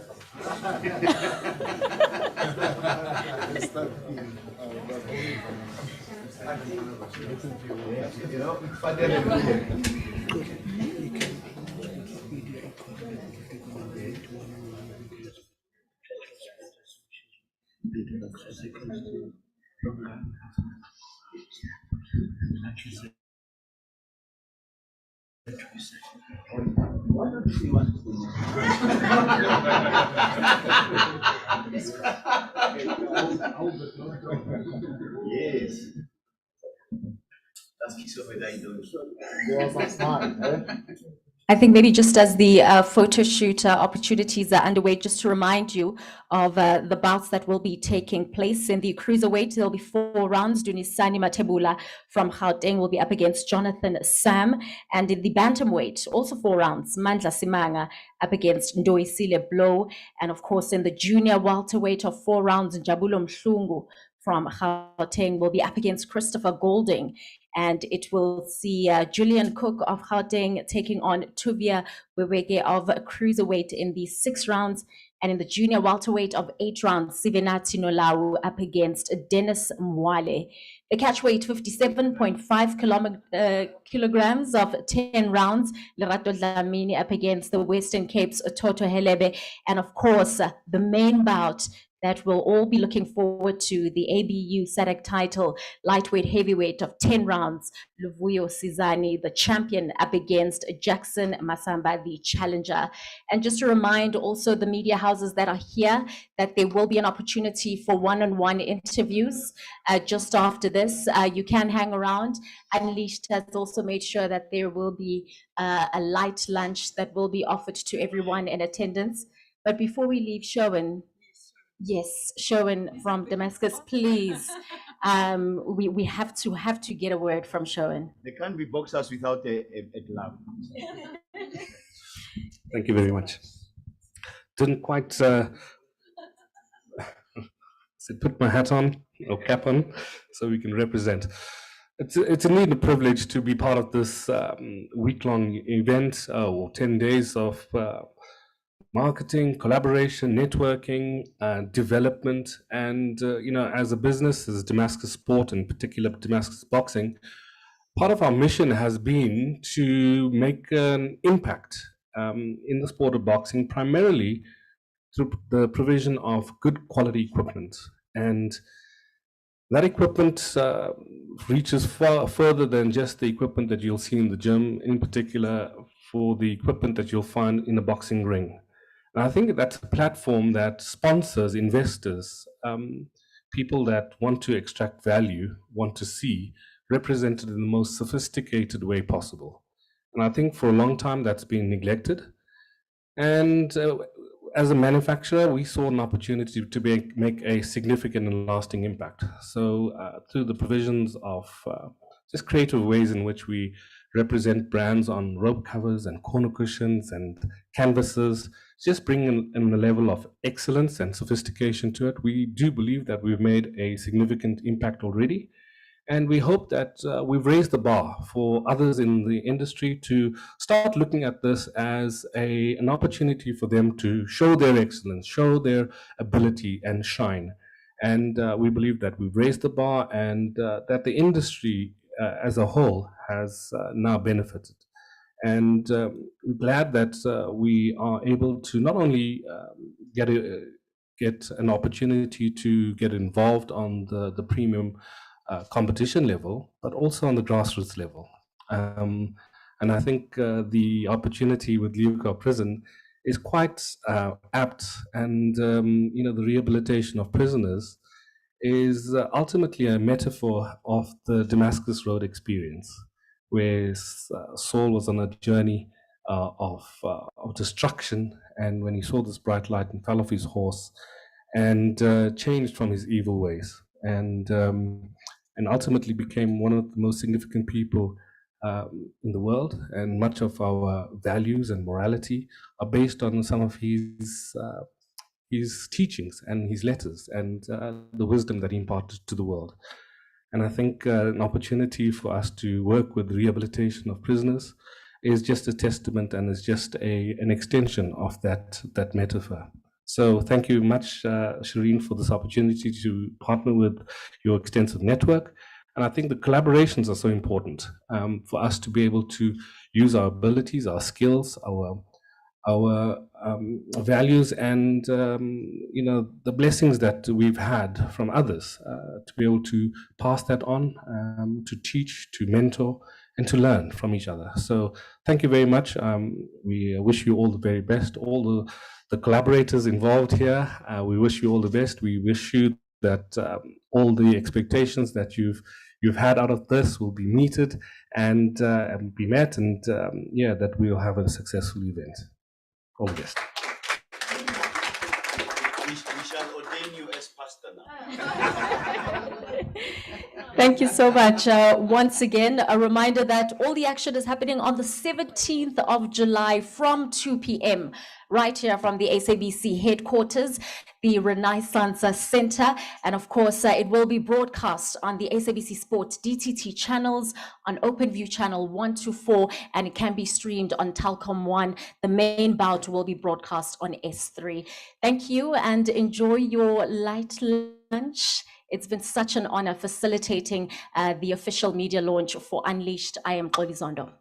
You know, father and mother. Yes. That's piece of it I do. I think maybe just as the photo shoot opportunities are underway, just to remind you of the bouts that will be taking place in the cruiserweight. There'll be 4 rounds. Dunisani Matebula from Gauteng will be up against Jonathan Sam. And in the bantamweight, also 4 rounds, Mandla Simanga up against Ndoisile Blow. And of course, in the junior welterweight of 4 rounds, Njabulo Mhlungu from Gauteng will be up against Christopher Golding. And it will see Julian Cook of Gauteng taking on Tuvia Wewege of cruiserweight in the 6 rounds. And in the junior welterweight of 8 rounds, Sivenati Nolawu up against Dennis Mwale. The catchweight, 57.5 kilograms of 10 rounds, Lerato Dlamini up against the Western Cape's Toto Helebe. And of course, the main bout that we'll all be looking forward to, the ABU SADC title, lightweight heavyweight of 10 rounds, Luvuyo Sizani, the champion, up against Jackson Masamba, the challenger. And just to remind also the media houses that are here that there will be an opportunity for one-on-one interviews just after this. You can hang around. Unleashed has also made sure that there will be a light lunch that will be offered to everyone in attendance. But before we leave, Sherwin, yes, Sherwin from Damascus, please. We have to get a word from Sherwin. There can't be boxers without a glove. Thank you very much. Didn't quite put my hat on or cap on so we can represent. It's indeed a privilege to be part of this week-long event or 10 days of marketing, collaboration, networking, development, and as a business, as Damascus Sport, in particular Damascus Boxing, part of our mission has been to make an impact in the sport of boxing, primarily through the provision of good quality equipment. And that equipment reaches far further than just the equipment that you'll see in the gym, in particular for the equipment that you'll find in a boxing ring. And I think that's a platform that sponsors, investors, people that want to extract value, want to see represented in the most sophisticated way possible. And I think for a long time that's been neglected. And as a manufacturer, we saw an opportunity to make a significant and lasting impact. So through the provisions of just creative ways in which we represent brands on rope covers and corner cushions and canvases, just bringing in a level of excellence and sophistication to it, we do believe that we've made a significant impact already. And we hope that we've raised the bar for others in the industry to start looking at this as an opportunity for them to show their excellence, show their ability and shine. And we believe that we've raised the bar and that the industry as a whole has now benefited. And we're glad that we are able to not only get an opportunity to get involved on the premium competition level, but also on the grassroots level. And I think the opportunity with Leoka Prison is quite apt, and the rehabilitation of prisoners is ultimately a metaphor of the Damascus Road experience, where Saul was on a journey of destruction, and when he saw this bright light and fell off his horse and changed from his evil ways, and ultimately became one of the most significant people in the world. And much of our values and morality are based on some of his teachings and his letters and the wisdom that he imparted to the world. And I think an opportunity for us to work with rehabilitation of prisoners is just a testament and is just an extension of that metaphor. So thank you much, Shireen, for this opportunity to partner with your extensive network. And I think the collaborations are so important for us to be able to use our abilities, our skills, our values, and the blessings that we've had from others to be able to pass that on, to teach, to mentor, and to learn from each other. So thank you very much. We wish you all the very best. All the collaborators involved here, we wish you all the best. We wish you that all the expectations that you've had out of this will be meted and be met, and that we'll have a successful event. All the best. We shall ordain you as pastor now. Thank you so much. Once again, a reminder that all the action is happening on the 17th of July from 2 p.m. right here from the SABC headquarters, the Renaissance Center. And of course, it will be broadcast on the SABC Sport DTT channels, on OpenView channel 124, and it can be streamed on Telkom 1. The main bout will be broadcast on S3. Thank you and enjoy your light lunch. It's been such an honor facilitating the official media launch for Unleashed. I am Xoli Zondo.